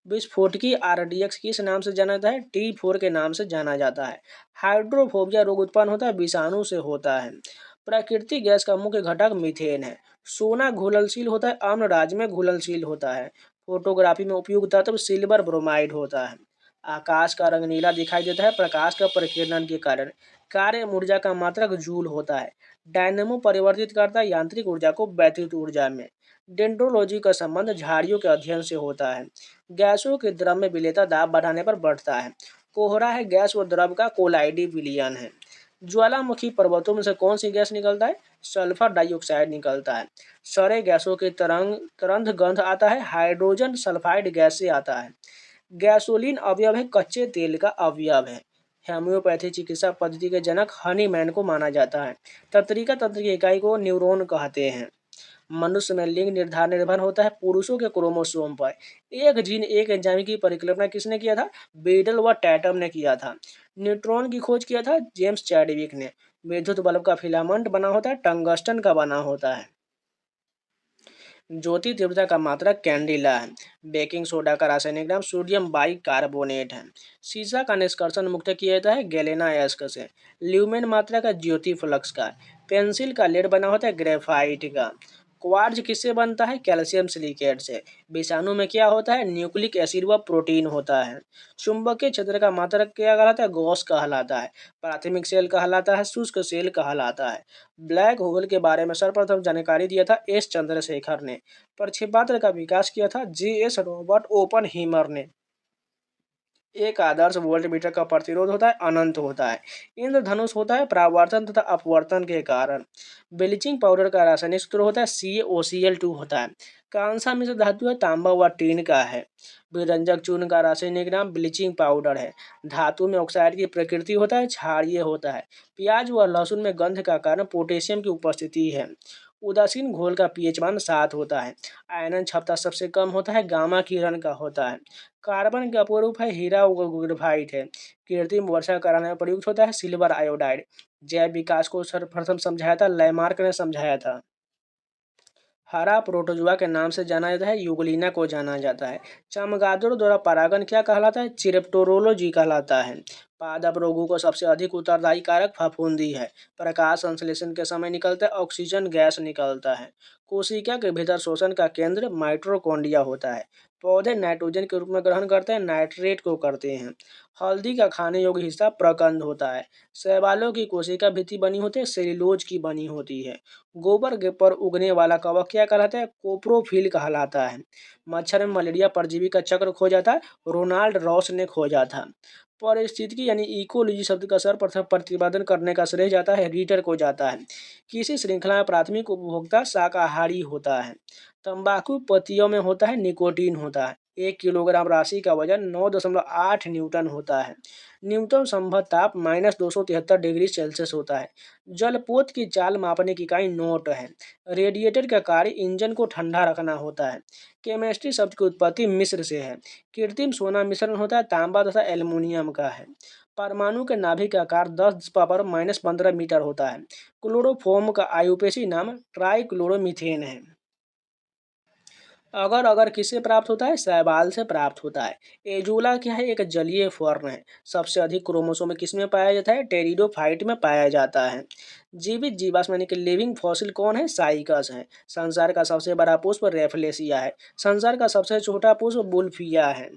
विस्फोटकी RDX किस नाम से जाना जाता है? T4 के नाम से जाना जाता है। हाइड्रोफोबिया रोग उत्पन्न होता है विषाणु से होता है। प्राकृतिक गैस का मुख्य घटक मीथेन है। सोना घुलनशील होता है, अम्ल राज्य में घुलनशील होता है। फोटोग्राफी में उपयुक्त तत्व सिल्वर ब्रोमाइड होता है। आकाश का रंग नीला दिखाई देता है प्रकाश का प्रकीर्णन के कारण। कार्य ऊर्जा का मात्रक जूल होता है। डायनेमो परिवर्तित करता है यांत्रिक ऊर्जा को वैद्युत ऊर्जा में। डेंड्रोलॉजी का संबंध झाड़ियों के अध्ययन से होता है। गैसों के द्रव में विलेयता दाब बढ़ाने पर बढ़ता है। कोहरा है गैस व द्रव का कोलाइडी विलयन है। ज्वालामुखी पर्वतों में से कौन सी गैस निकलता है? सल्फर डाइऑक्साइड निकलता है। सड़े गैसों के तरंग गंध आता है, हाइड्रोजन सल्फाइड गैस से आता है। गैसोलीन अवयव है, कच्चे तेल का अवयव है। होम्योपैथी चिकित्सा पद्धति के जनक हनीमैन को माना जाता है। तंत्रिका तंत्र की इकाई को न्यूरॉन कहते हैं। मनुष्य में लिंग निर्धारण निर्भर होता है पुरुषों के क्रोमोसोम पर। एक जीन एक एंजाइम की परिकल्पना किसने किया था? बेडल व टैटम ने किया था। न्यूट्रॉन की खोज किया था जेम्स चैडविक ने। विद्युत बल्ब का फिलामेंट बना होता है टंगस्टन का बना होता है। ज्योति तीव्रता का मात्रक कैंडिला है। बेकिंग सोडा का रासायनिक नाम सोडियम बाइकार्बोनेट है। सीसा का निष्कर्षण मुक्त किया जाता है गैलेना एस्क से। ल्यूमेन मात्रा का ज्योति फ्लक्स का। पेंसिल का लेड बना होता है ग्रेफाइट का। क्वार्ट्ज किससे बनता है? कैल्शियम सिलिकेट से। विषाणु में क्या होता है? न्यूक्लिक एसिड व प्रोटीन होता है। चुंबकीय क्षेत्र का मात्रक क्या कहलाता है? गॉस कहलाता है। प्राथमिक सेल कहलाता है, शुष्क सेल कहलाता है। ब्लैक होल के बारे में सर्वप्रथम जानकारी दिया था S चंद्रशेखर ने। प्रक्षेपास्त्र का विकास किया था JS रॉबर्ट ओपनहीमर ने। एक आदर्श वोल्टमीटर का प्रतिरोध होता है अनंत होता है। इंद्रधनुष होता है परावर्तन तथा अपवर्तन के कारण। ब्लीचिंग पाउडर का रासायनिक सूत्र होता है CaOCl2 होता है। कांसा मिश्र धातु है तांबा व टीन का है। विरंजक चूर्ण का रासायनिक नाम ब्लीचिंग पाउडर है। धातु में ऑक्साइड की प्रकृति होता है क्षारीय होता है। प्याज व लहसुन में गंध का कारण पोटेशियम की उपस्थिति है। उदासीन घोल का pH मान 7 होता है। आयनन क्षमता सबसे कम होता है गामा किरण का होता है। कार्बन का अपरूप है हीरा व ग्रेफाइट है। कृत्रिम वर्षा कराने में प्रयुक्त होता है सिल्वर आयोडाइड। जैव विकास को सर्वप्रथम समझाया था लैमार्क ने समझाया था। हरा प्रोटोजोआ के नाम से जाना जाता है, यूग्लिना को जाना जाता है। चमगादड़ द्वारा परागण क्या कहलाता है? चिरप्टोरोलॉजी कहलाता है। पादप रोगों को सबसे अधिक उत्तरदायी कारक फफूंदी है। प्रकाश संश्लेषण के समय निकलता है ऑक्सीजन गैस निकलता है। कोशिका के भीतर शोषण का केंद्र माइटोकॉन्ड्रिया होता है। पौधे नाइट्रोजन के रूप में ग्रहण करते हैं, नाइट्रेट को करते हैं। हल्दी का खाने योग्य हिस्सा प्रकंद होता है। शैवालों की कोशिका भित्ति बनी होती है, सेल्यूलोज की बनी होती है। गोबर के पर उगने वाला कवक क्या कहलाता है? कोप्रोफिल कहलाता है। मच्छर में मलेरिया परजीवी का चक्र खो जाता है, रोनाल्ड रॉस ने खोजा था। पारिस्थितिकी यानी इकोलॉजी शब्द का सर्वप्रथम प्रतिपादन करने का श्रेय जाता है रीटर को जाता है। किसी श्रृंखला में प्राथमिक उपभोक्ता शाकाहारी होता है। तंबाकू पत्तियों में होता है, निकोटीन होता है। 1 किलोग्राम राशि का वजन 9.8 न्यूटन होता है। न्यूनतम संभव ताप -273 डिग्री सेल्सियस होता है। जलपोत की चाल मापने की इकाई नोट है। रेडिएटर का कार्य इंजन को ठंडा रखना होता है। केमिस्ट्री शब्द की उत्पत्ति मिस्र से है। कृत्रिम सोना मिश्रण होता है, तांबा तथा एल्युमिनियम का है। परमाणु के नाभिक का आकार 10⁻15 मीटर होता है। क्लोरोफॉर्म का आयुपेशी नाम ट्राइक्लोरोमीथेन है। अगर अगर किससे प्राप्त होता है? शैवाल से प्राप्त होता है। एजोला क्या है? एक जलीय फर्न है। सबसे अधिक क्रोमोसोम किसमें पाया जाता है? टेरिडोफाइट में पाया जाता है। जीवित जीवाश्म यानी कि लिविंग फॉसिल कौन है? साइकस है। संसार का सबसे बड़ा पुष्प रेफलेशिया है। संसार का सबसे छोटा पुष्प बुल्फिया है।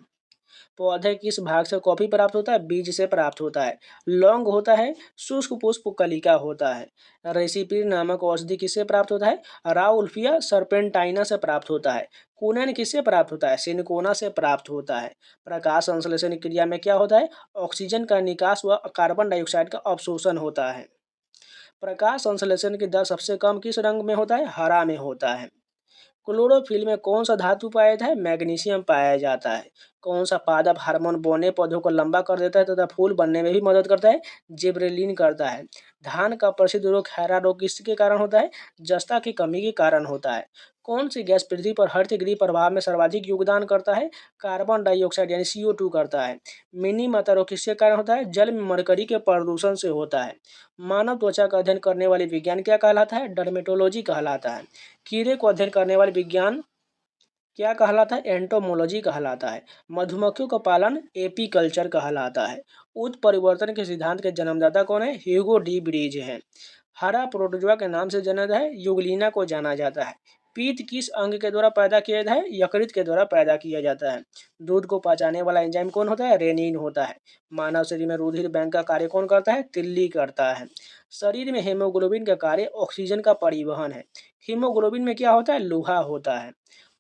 पौधे किस भाग से कॉफी प्राप्त होता है? बीज से प्राप्त होता है। लौंग होता है, शुष्क पुष्प कलिका होता है। रेसिपिर नामक औषधि किससे प्राप्त होता है? राउल्फिया सर्पेंटाइना से प्राप्त होता है। कुनैन किससे प्राप्त होता है? सिनकोना से प्राप्त होता है। प्रकाश संश्लेषण क्रिया में क्या होता है? ऑक्सीजन का निकास व कार्बन डाइऑक्साइड का अवशोषण होता है। प्रकाश संश्लेषण की दर सबसे कम किस रंग में होता है? हरा में होता है। क्लोरोफिल में कौन सा धातु पाया जाता है? मैग्नीशियम पाया जाता है। कौन सा पादप हार्मोन बौने पौधों को लंबा कर देता है तथा फूल बनने में भी मदद करता है? जिब्रेलिन करता है। धान का प्रसिद्ध रोग खैरा रोग किसके कारण होता है? जस्ता की कमी के कारण होता है। कौन सी गैस पृथ्वी पर हरितगृह प्रभाव में सर्वाधिक योगदान करता है? कार्बन डाइऑक्साइड यानी CO2 करता है। मिनी माता रोग किसके कारण होता है? जल में मरकरी के प्रदूषण से होता है। मानव त्वचा का अध्ययन करने वाले विज्ञान क्या कहलाता है? डर्मेटोलॉजी कहलाता है। कीड़े को अध्ययन करने वाले विज्ञान क्या कहलाता है? एंटोमोलॉजी कहलाता है। मधुमक्खियों का पालन एपीकल्चर कहलाता है। उत्परिवर्तन के सिद्धांत के जन्मदाता कौन है? ह्यूगो डी ब्रीज है। हरा प्रोटोजोआ के नाम से जाना जाता है, यूग्लिना को जाना जाता है। पीत किस अंग के द्वारा पैदा किया जाता है? यकृत के द्वारा पैदा किया जाता है। दूध को पचाने वाला एंजाइम कौन होता है? रेनिन होता है। मानव शरीर में रुधिर बैंक का कार्य कौन करता है? तिल्ली करता है। शरीर में हेमोग्लोबिन का कार्य ऑक्सीजन का परिवहन है। हीमोग्लोबिन में क्या होता है? लोहा होता है।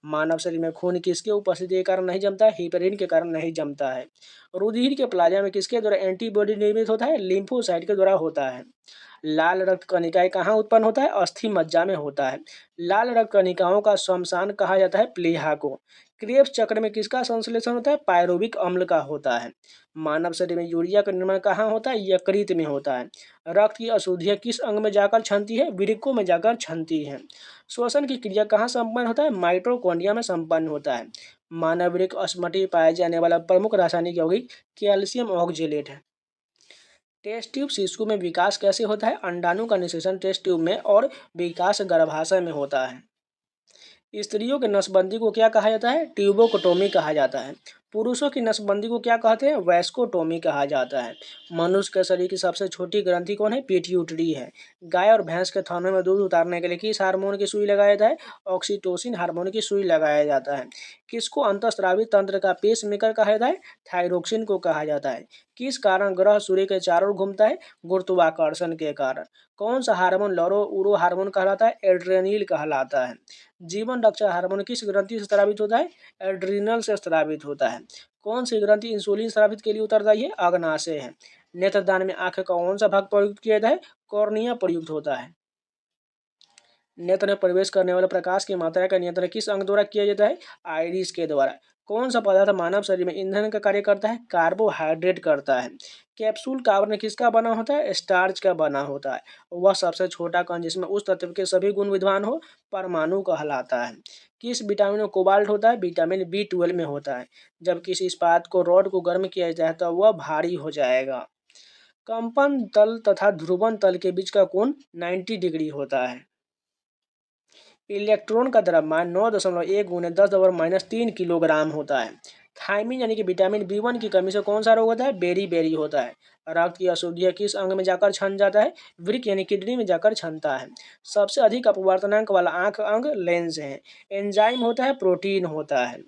मानव शरीर में खून किसके उपस्थिति के कारण नहीं जमता है? हिपेरिन के कारण नहीं जमता है। रुधिर के प्लाज्मा में किसके द्वारा एंटीबॉडी निर्मित होता है? लिम्फोसाइट के द्वारा होता है। लाल रक्त कणिकाएं कहाँ उत्पन्न होता है? अस्थि मज्जा में होता है। लाल रक्त कणिकाओं का श्मशान कहा जाता है प्लीहा को। क्रेब्स चक्र में किसका संश्लेषण होता है? पायरुविक अम्ल का होता है। मानव शरीर में यूरिया का निर्माण कहाँ होता है? यकृत में होता है। रक्त की अशुद्धियाँ किस अंग में जाकर छनती है? वृक्कों में जाकर छनती है। श्वसन की क्रिया कहाँ संपन्न होता है? माइटोकॉन्ड्रिया में संपन्न होता है। मानव वृक्क अस्मटी पाए जाने वाला प्रमुख रासायनिक यौगिक कैल्शियम ऑक्जेलेट है। टेस्ट ट्यूब शिशु में विकास कैसे होता है? अंडाणु का निषेचन टेस्ट ट्यूब में और विकास गर्भाशय में होता है। स्त्रियों की नसबंदी को क्या कहा जाता है? ट्यूबोकोटोमी कहा जाता है। पुरुषों की नसबंदी को क्या कहते हैं? वैस्कोटोमी कहा जाता है। मनुष्य के शरीर की सबसे छोटी ग्रंथि कौन है? पिट्यूटरी है। गाय और भैंस के थनों में दूध उतारने के लिए किस हार्मोन की सुई लगाया जाता है? ऑक्सीटोसिन हार्मोन की सुई लगाया जाता है। किसको अंतःस्रावी तंत्र का पेसमेकर कहा जाता है? थायरोक्सिन को कहा जाता है। किस कारण ग्रह सूर्य के चारों ओर घूमता है? गुरुत्वाकर्षण के कारण। कौन सा हार्मोन लौरो उरो हार्मोन कहलाता है? एड्रेनिल कहलाता है। जीवन रक्षा हार्मोन किस ग्रंथि से स्रावित होता है? एड्रिनल से स्रावित होता है। कौन सी ग्रंथि इंसुलिन स्रावित के लिए उत्तरदायी है? अग्नाशय है। नेत्रदान में आंख का कौन सा भाग प्रयुक्त किया जाता है? कॉर्निया प्रयुक्त होता है। नेत्र में प्रवेश करने वाले प्रकाश की मात्रा का नियंत्रण किस अंग द्वारा किया जाता है? आइरिस के द्वारा। कौन सा पदार्थ मानव शरीर में ईंधन का कार्य करता है? कार्बोहाइड्रेट करता है। कैप्सूल का आवरण किसका बना होता है? स्टार्च का बना होता है। वह सबसे छोटा कण जिसमें उस तत्व के सभी गुण विद्वान हो परमाणु कहलाता है। किस विटामिन में कोबाल्ट होता है? विटामिन B12 में होता है। जब किसी इस्पात को रॉड को गर्म किया जाए तो वह भारी हो जाएगा। कंपन तल तथा ध्रुवन तल के बीच का कोण 90 डिग्री होता है। इलेक्ट्रॉन का द्रव्यमान 9.1 गुने 10⁻³ किलोग्राम होता है। थायमिन यानी कि विटामिन B1 की कमी से कौन सा रोग होता है? बेरी होता है। रक्त की अशुद्धियाँ किस अंग में जाकर छन जाता है? वृक्क यानी किडनी में जाकर छनता है। सबसे अधिक अपवर्तनांक वाला आंख अंग लेंस है। एंजाइम होता है, प्रोटीन होता है।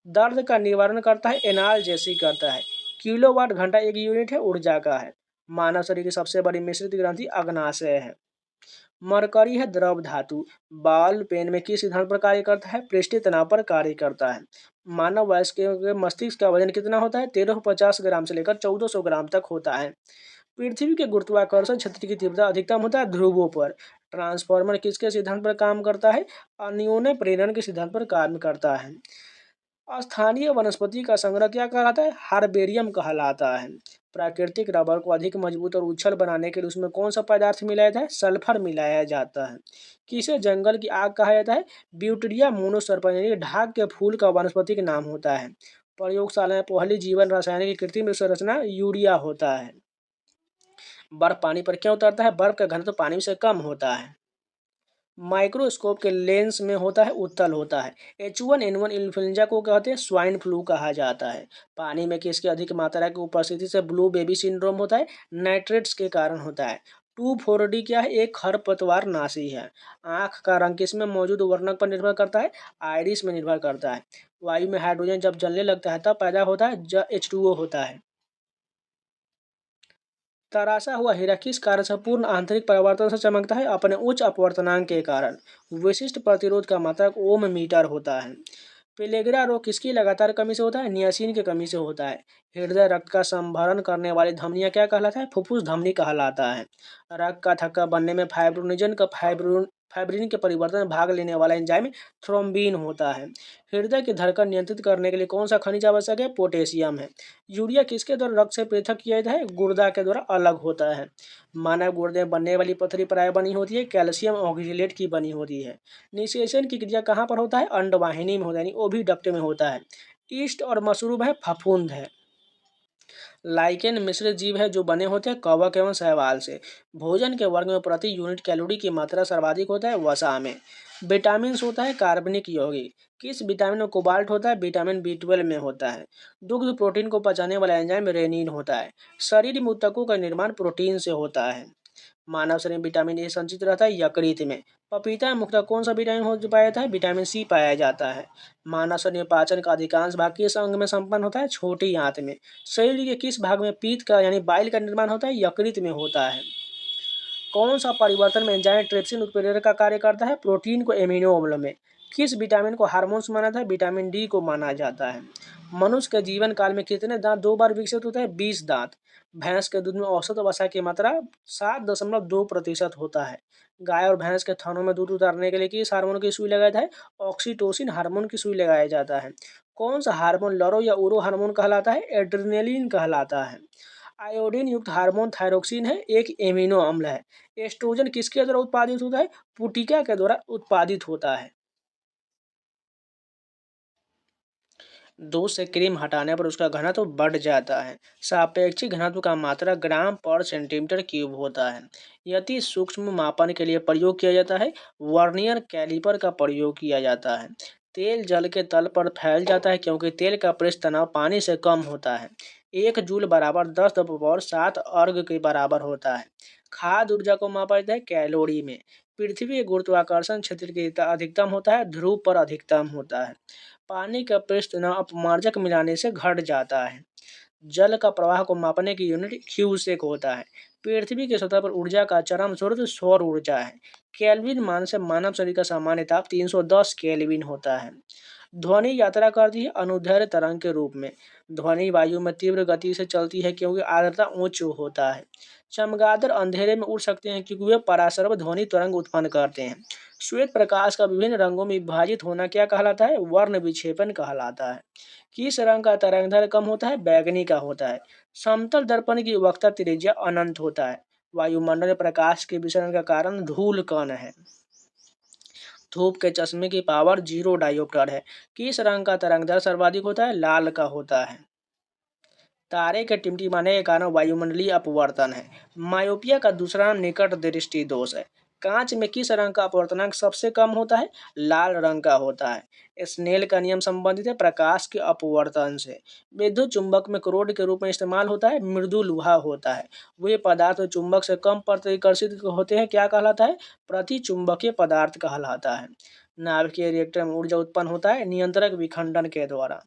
दर्द का निवारण करता है, एनाल्जेसिक करता है। किलोवाट घंटा एक यूनिट है, ऊर्जा का है। मानव शरीर की सबसे बड़ी मिश्रित ग्रंथि अग्नाशय है। मरकरी है द्रव धातु। बॉल पेन में किस सिद्धांत पर कार्य करता है? पृष्ठीय तनाव पर कार्य करता है। मानव वयस्क के मस्तिष्क का वजन कितना होता है? 1350 ग्राम से लेकर 1400 ग्राम तक होता है। पृथ्वी के गुरुत्वाकर्षण क्षेत्र की तीव्रता अधिकतम होता है ध्रुवों पर। ट्रांसफार्मर किसके सिद्धांत पर काम करता है? अन्योन्य प्रेरण के सिद्धांत पर काम करता है। स्थानीय वनस्पति का संग्रह क्या कहलाता है? हार्बेरियम कहलाता है। प्राकृतिक रबर को अधिक मजबूत और उछल बनाने के लिए उसमें कौन सा पदार्थ मिलाया जाता है? सल्फर मिलाया जाता है। किसे जंगल की आग कहा जाता है? ब्यूटरिया मोनोसर्पस यानी ढाक के फूल का वानस्पतिक नाम होता है। प्रयोगशाला में पहली जीवन रासायनिक कृत्रिम संरचना यूरिया होता है। बर्फ पानी पर क्यों उतरता है? बर्फ का घनत्व पानी से कम होता है। माइक्रोस्कोप के लेंस में होता है, उत्तल होता है। H1N1 इन्फ्लुएंजा को कहते हैं स्वाइन फ्लू कहा जाता है। पानी में किसकी अधिक मात्रा की उपस्थिति से ब्लू बेबी सिंड्रोम होता है? नाइट्रेट्स के कारण होता है। 2,4-D क्या है? एक खरपतवार नाशी है। आँख का रंग किसमें मौजूद वर्णक पर निर्भर करता है? आइरिस में निर्भर करता है। वायु में हाइड्रोजन जब जलने लगता है तब पैदा होता है H2O होता है। तराशा हुआ हीरा किस कारण से पूर्ण आंतरिक परावर्तन से चमकता है? अपने उच्च अपवर्तनांक के कारण। विशिष्ट प्रतिरोध का मात्रक ओम मीटर होता है। पेलेग्रा रोग किसकी लगातार कमी से होता है? नियासिन की कमी से होता है। हृदय रक्त का संभरण करने वाली धमनियां क्या कहलाता है? फुफ्फुस धमनी कहलाता है। रक्त का थक्का बनने में फाइब्रिनोजन का फाइब्रिन के परिवर्तन में भाग लेने वाला एंजाइम थ्रोम्बिन होता है। हृदय की धड़कन नियंत्रित करने के लिए कौन सा खनिज आवश्यक है? पोटेशियम है। यूरिया किसके द्वारा रक्त से पृथक किया जाता है? गुर्दा के द्वारा अलग होता है। मानव गुर्दे में बनने वाली पथरी प्राय बनी होती है कैल्शियम ऑक्जेलेट की बनी होती है। निषेचन की क्रिया कहाँ पर होता है? अंडवाहिनी में होता है, यानी ओविडक्ट में होता है। ईस्ट और मशरूम है, फफूंद है। लाइकेन मिश्रित जीव है जो बने होते हैं कवक एवं शैवाल से। भोजन के वर्ग में प्रति यूनिट कैलोरी की मात्रा सर्वाधिक होता है वसा में। विटामिन होता है कार्बनिक यौगिक। किस विटामिन में कोबाल्ट होता है? विटामिन B12 में होता है। दुग्ध प्रोटीन को पचाने वाला एंजाइम रेनिन होता है। शरीर में ऊतकों का निर्माण प्रोटीन से होता है। मानव शरीर में विटामिन ए संचित रहता है यकृत में। पपीता में मुख्यतः कौन सा विटामिन हो पाया जाता है? विटामिन C पाया जाता है। मानव शरीर में पाचन का अधिकांश भाग किस अंग में संपन्न होता है? छोटी आंत में। शरीर के किस भाग में पीत का यानी बाइल का निर्माण होता है? यकृत में होता है। कौन सा परिवर्तन में एंजाइम ट्रिप्सिन उत्प्रेरक का कार्य करता है? प्रोटीन को एमिनो अम्ल में। किस विटामिन को हार्मोन्स माना था? विटामिन D को माना जाता है। मनुष्य के जीवन काल में कितने दांत 2 बार विकसित होता है? 20 दांत। भैंस के दूध में औसत वसा की मात्रा 7.2% होता है। गाय और भैंस के थनों में दूध उतारने के लिए किस हार्मोन की सुई लगाया जाता है? ऑक्सीटोसिन हार्मोन की सुई लगाया जाता है। कौन सा हार्मोन लरो या उरो हार्मोन कहलाता है? एड्रेनलिन कहलाता है। आयोडीन युक्त हार्मोन थायरोक्सिन है, एक एमिनो अम्ल है। एस्ट्रोजन किसके द्वारा उत्पादित होता है? पुटिका के द्वारा उत्पादित होता है। दूध से क्रीम हटाने पर उसका घनत्व बढ़ जाता है। सापेक्षिक घनत्व का मात्रक ग्राम पर सेंटीमीटर क्यूब होता है। यदि सूक्ष्म मापन के लिए प्रयोग किया जाता है, वर्नियर कैलिपर का प्रयोग किया जाता है। तेल जल के तल पर फैल जाता है क्योंकि तेल का पृष्ठ तनाव पानी से कम होता है। 1 जूल बराबर 10⁻7 अर्ग के बराबर होता है। खाद्य ऊर्जा को मापा जाता है कैलोरी में। पृथ्वी के गुरुत्वाकर्षण क्षेत्र की अधिकतम होता है ध्रुव पर अधिकतम होता है। पानी का पृष्ठ तनाव अपमार्जक मिलाने से घट जाता है। जल का प्रवाह को मापने की यूनिट क्यूसेक होता है। पृथ्वी की सतह पर ऊर्जा का चरम स्रोत सौर ऊर्जा है। केल्विन मान से मानव शरीर का सामान्य ताप 310 केल्विन होता है। ध्वनि यात्रा करती है अनुदैर्घ्य तरंग के रूप में। ध्वनि वायु में तीव्र गति से चलती है क्योंकि आर्द्रता उच्च होता है। चमगादड़ अंधेरे में उड़ सकते हैं क्योंकि वे परासर्व ध्वनि तरंग उत्पन्न करते हैं। श्वेत प्रकाश का विभिन्न रंगों में विभाजित होना क्या कहलाता है? वर्ण विक्षेपण कहलाता है। किस रंग का तरंगदैर्घ्य कम होता है? बैगनी का होता है। समतल दर्पण की वक्रता त्रिज्या अनंत होता है। वायुमंडल में प्रकाश के विसरण का कारण धूल कण है। धूप के चश्मे की पावर 0 डायोप्टर है। किस रंग का तरंगदैर्घ्य सर्वाधिक होता है? लाल का होता है। तारे के टिमटिमाने के कारण वायुमंडलीय अपवर्तन है। मायोपिया का दूसरा नाम निकट दृष्टि दोष है। कांच में किस रंग का अपवर्तनांक सबसे कम होता है? लाल रंग का होता है। स्नेल का नियम संबंधित है प्रकाश के अपवर्तन से। विद्युत चुंबक में क्रोड के रूप में इस्तेमाल होता है मृदु लोहा होता है। वे पदार्थ चुंबक से कम प्रतिकर्षित होते हैं, क्या कहलाता है? प्रति चुंबकीय पदार्थ कहलाता है। नाभिकीय रिएक्टर में ऊर्जा उत्पन्न होता है नियंत्रक विखंडन के द्वारा।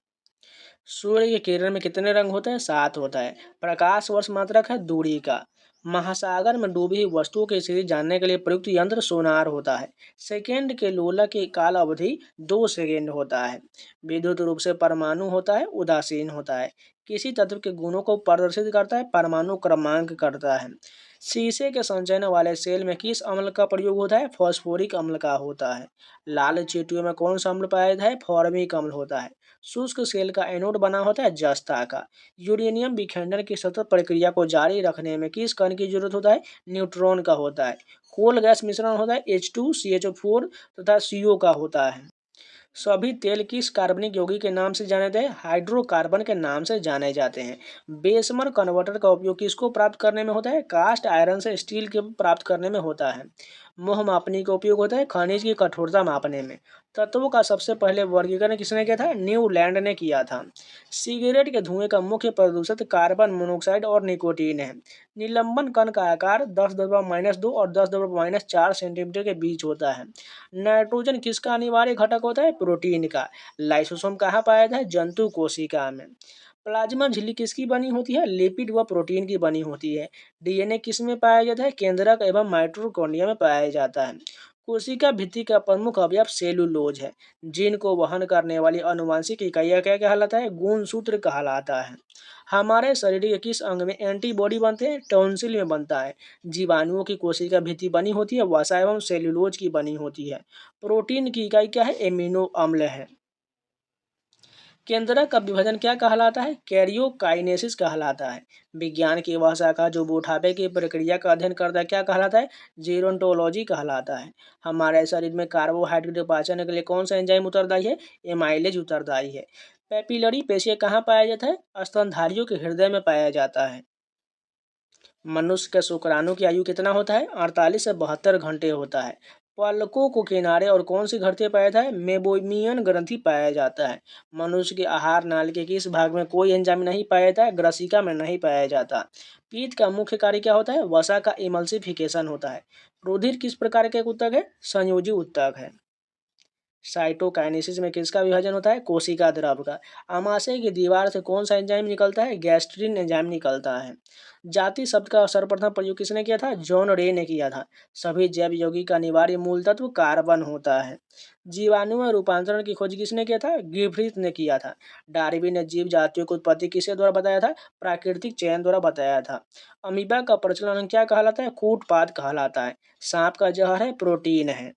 सूर्य के किरण में कितने रंग होते हैं? 7 होता है। प्रकाश वर्ष मात्रक है दूरी का। महासागर में डूबी हुई वस्तुओं की स्थिति जानने के लिए प्रयुक्त यंत्र सोनार होता है। सेकेंड के लोलक की काल अवधि 2 सेकेंड होता है। विद्युत रूप से परमाणु होता है उदासीन होता है। किसी तत्व के गुणों को प्रदर्शित करता है परमाणु क्रमांक करता है। शीशे के संचयन वाले सेल में किस अम्ल का प्रयोग होता है? फॉस्फोरिक अम्ल का होता है। लाल चींटियों में कौन सा अम्ल पाया जाता है? फॉर्मिक अम्ल होता है। शुष्क सेल का एनोड बना होता है जस्ता का। यूरेनियम विखंडन की सतत प्रक्रिया को जारी रखने में किस कण की जरूरत होता है? न्यूट्रॉन का होता है। कोल गैस मिश्रण होता है H2CH4 तथा CO का होता है। सभी तेल किस कार्बनिक यौगिक के नाम से जाने जाते हैं? हाइड्रोकार्बन के नाम से जाने जाते हैं। बेसमर कन्वर्टर का उपयोग किसको प्राप्त करने में होता है? कास्ट आयरन से स्टील के प्राप्त करने में होता है। मोह मापनी का उपयोग होता है खनिज की कठोरता मापने में। तत्वों का सबसे पहले वर्गीकरण किसने किया था? न्यूलैंड ने किया था। सिगरेट के धुएं का मुख्य प्रदूषक कार्बन मोनोऑक्साइड और निकोटीन है। निलंबन कण का आकार 10⁻² और 10⁻4 सेंटीमीटर के बीच होता है। नाइट्रोजन किसका अनिवार्य घटक होता है? प्रोटीन का। लाइसोसोम कहाँ पाया जाता है? जंतु कोशिका में। प्लाज्मा झिल्ली किसकी बनी होती है? लिपिड व प्रोटीन की बनी होती है। डीएनए किस में पाया जाता है? केंद्रक एवं माइटोकॉन्ड्रिया में पाया जाता है। कोशिका भित्ति का प्रमुख अवयव सेलुलोज है। जीन को वहन करने वाली आनुवंशिक इकाइयाँ क्या कहलाता है? गुणसूत्र कहलाता है। हमारे शरीर के किस अंग में एंटीबॉडी बनते हैं? टॉन्सिल में बनता है। जीवाणुओं की कोशिका भित्ति बनी होती है वसा एवं सेलुलोज की बनी होती है। प्रोटीन की इकाई क्या है? एमिनो अम्ल है। केंद्रक का विभाजन क्या कहलाता है? कैरियोकाइनेसिस कहलाता है। विज्ञान की वह शाखा जो बुढ़ापे की प्रक्रिया का अध्ययन करता है क्या कहलाता है? जीरोंटोलॉजी कहलाता है। हमारे शरीर में कार्बोहाइड्रेट पाचन के लिए कौन सा एंजाइम उत्तरदायी है? एमाइलेज उत्तरदायी है। पैपिलरी पेशियाँ कहाँ पाया जाता है? स्तनधारियों के हृदय में पाया जाता है। मनुष्य के शुक्राणु की आयु कितना होता है? 48 से 72 घंटे होता है। पलकों को किनारे और कौन सी ग्रंथि पाया जाता है? मेबोमियन ग्रंथि पाया जाता है। मनुष्य के आहार नाल के किस भाग में कोई एंजाइम नहीं पाया जाता है? ग्रसिका में नहीं पाया जाता। पीत का मुख्य कार्य क्या होता है? वसा का इमल्सिफिकेशन होता है। रुधिर किस प्रकार के ऊतक है? संयोजी ऊतक है। साइटोकाइनेसिस में किसका विभाजन होता है? कोशिका द्रव का। आमाशय की दीवार से कौन सा एंजाइम निकलता है? गैस्ट्रिन एंजाइम निकलता है। जाति शब्द का सर्वप्रथम प्रयोग किसने किया था? जॉन रे ने किया था। सभी जैव यौगिक का अनिवार्य मूल तत्व कार्बन होता है। जीवाणु में रूपांतरण की खोज किसने किया था? गिब्रिथ ने किया था। डार्विन ने जीव जातियों की उत्पत्ति किसके द्वारा बताया था? प्राकृतिक चयन द्वारा बताया था। अमीबा का प्रचलन क्या कहलाता है? कूटपाद कहलाता है। सांप का जहर है? प्रोटीन है।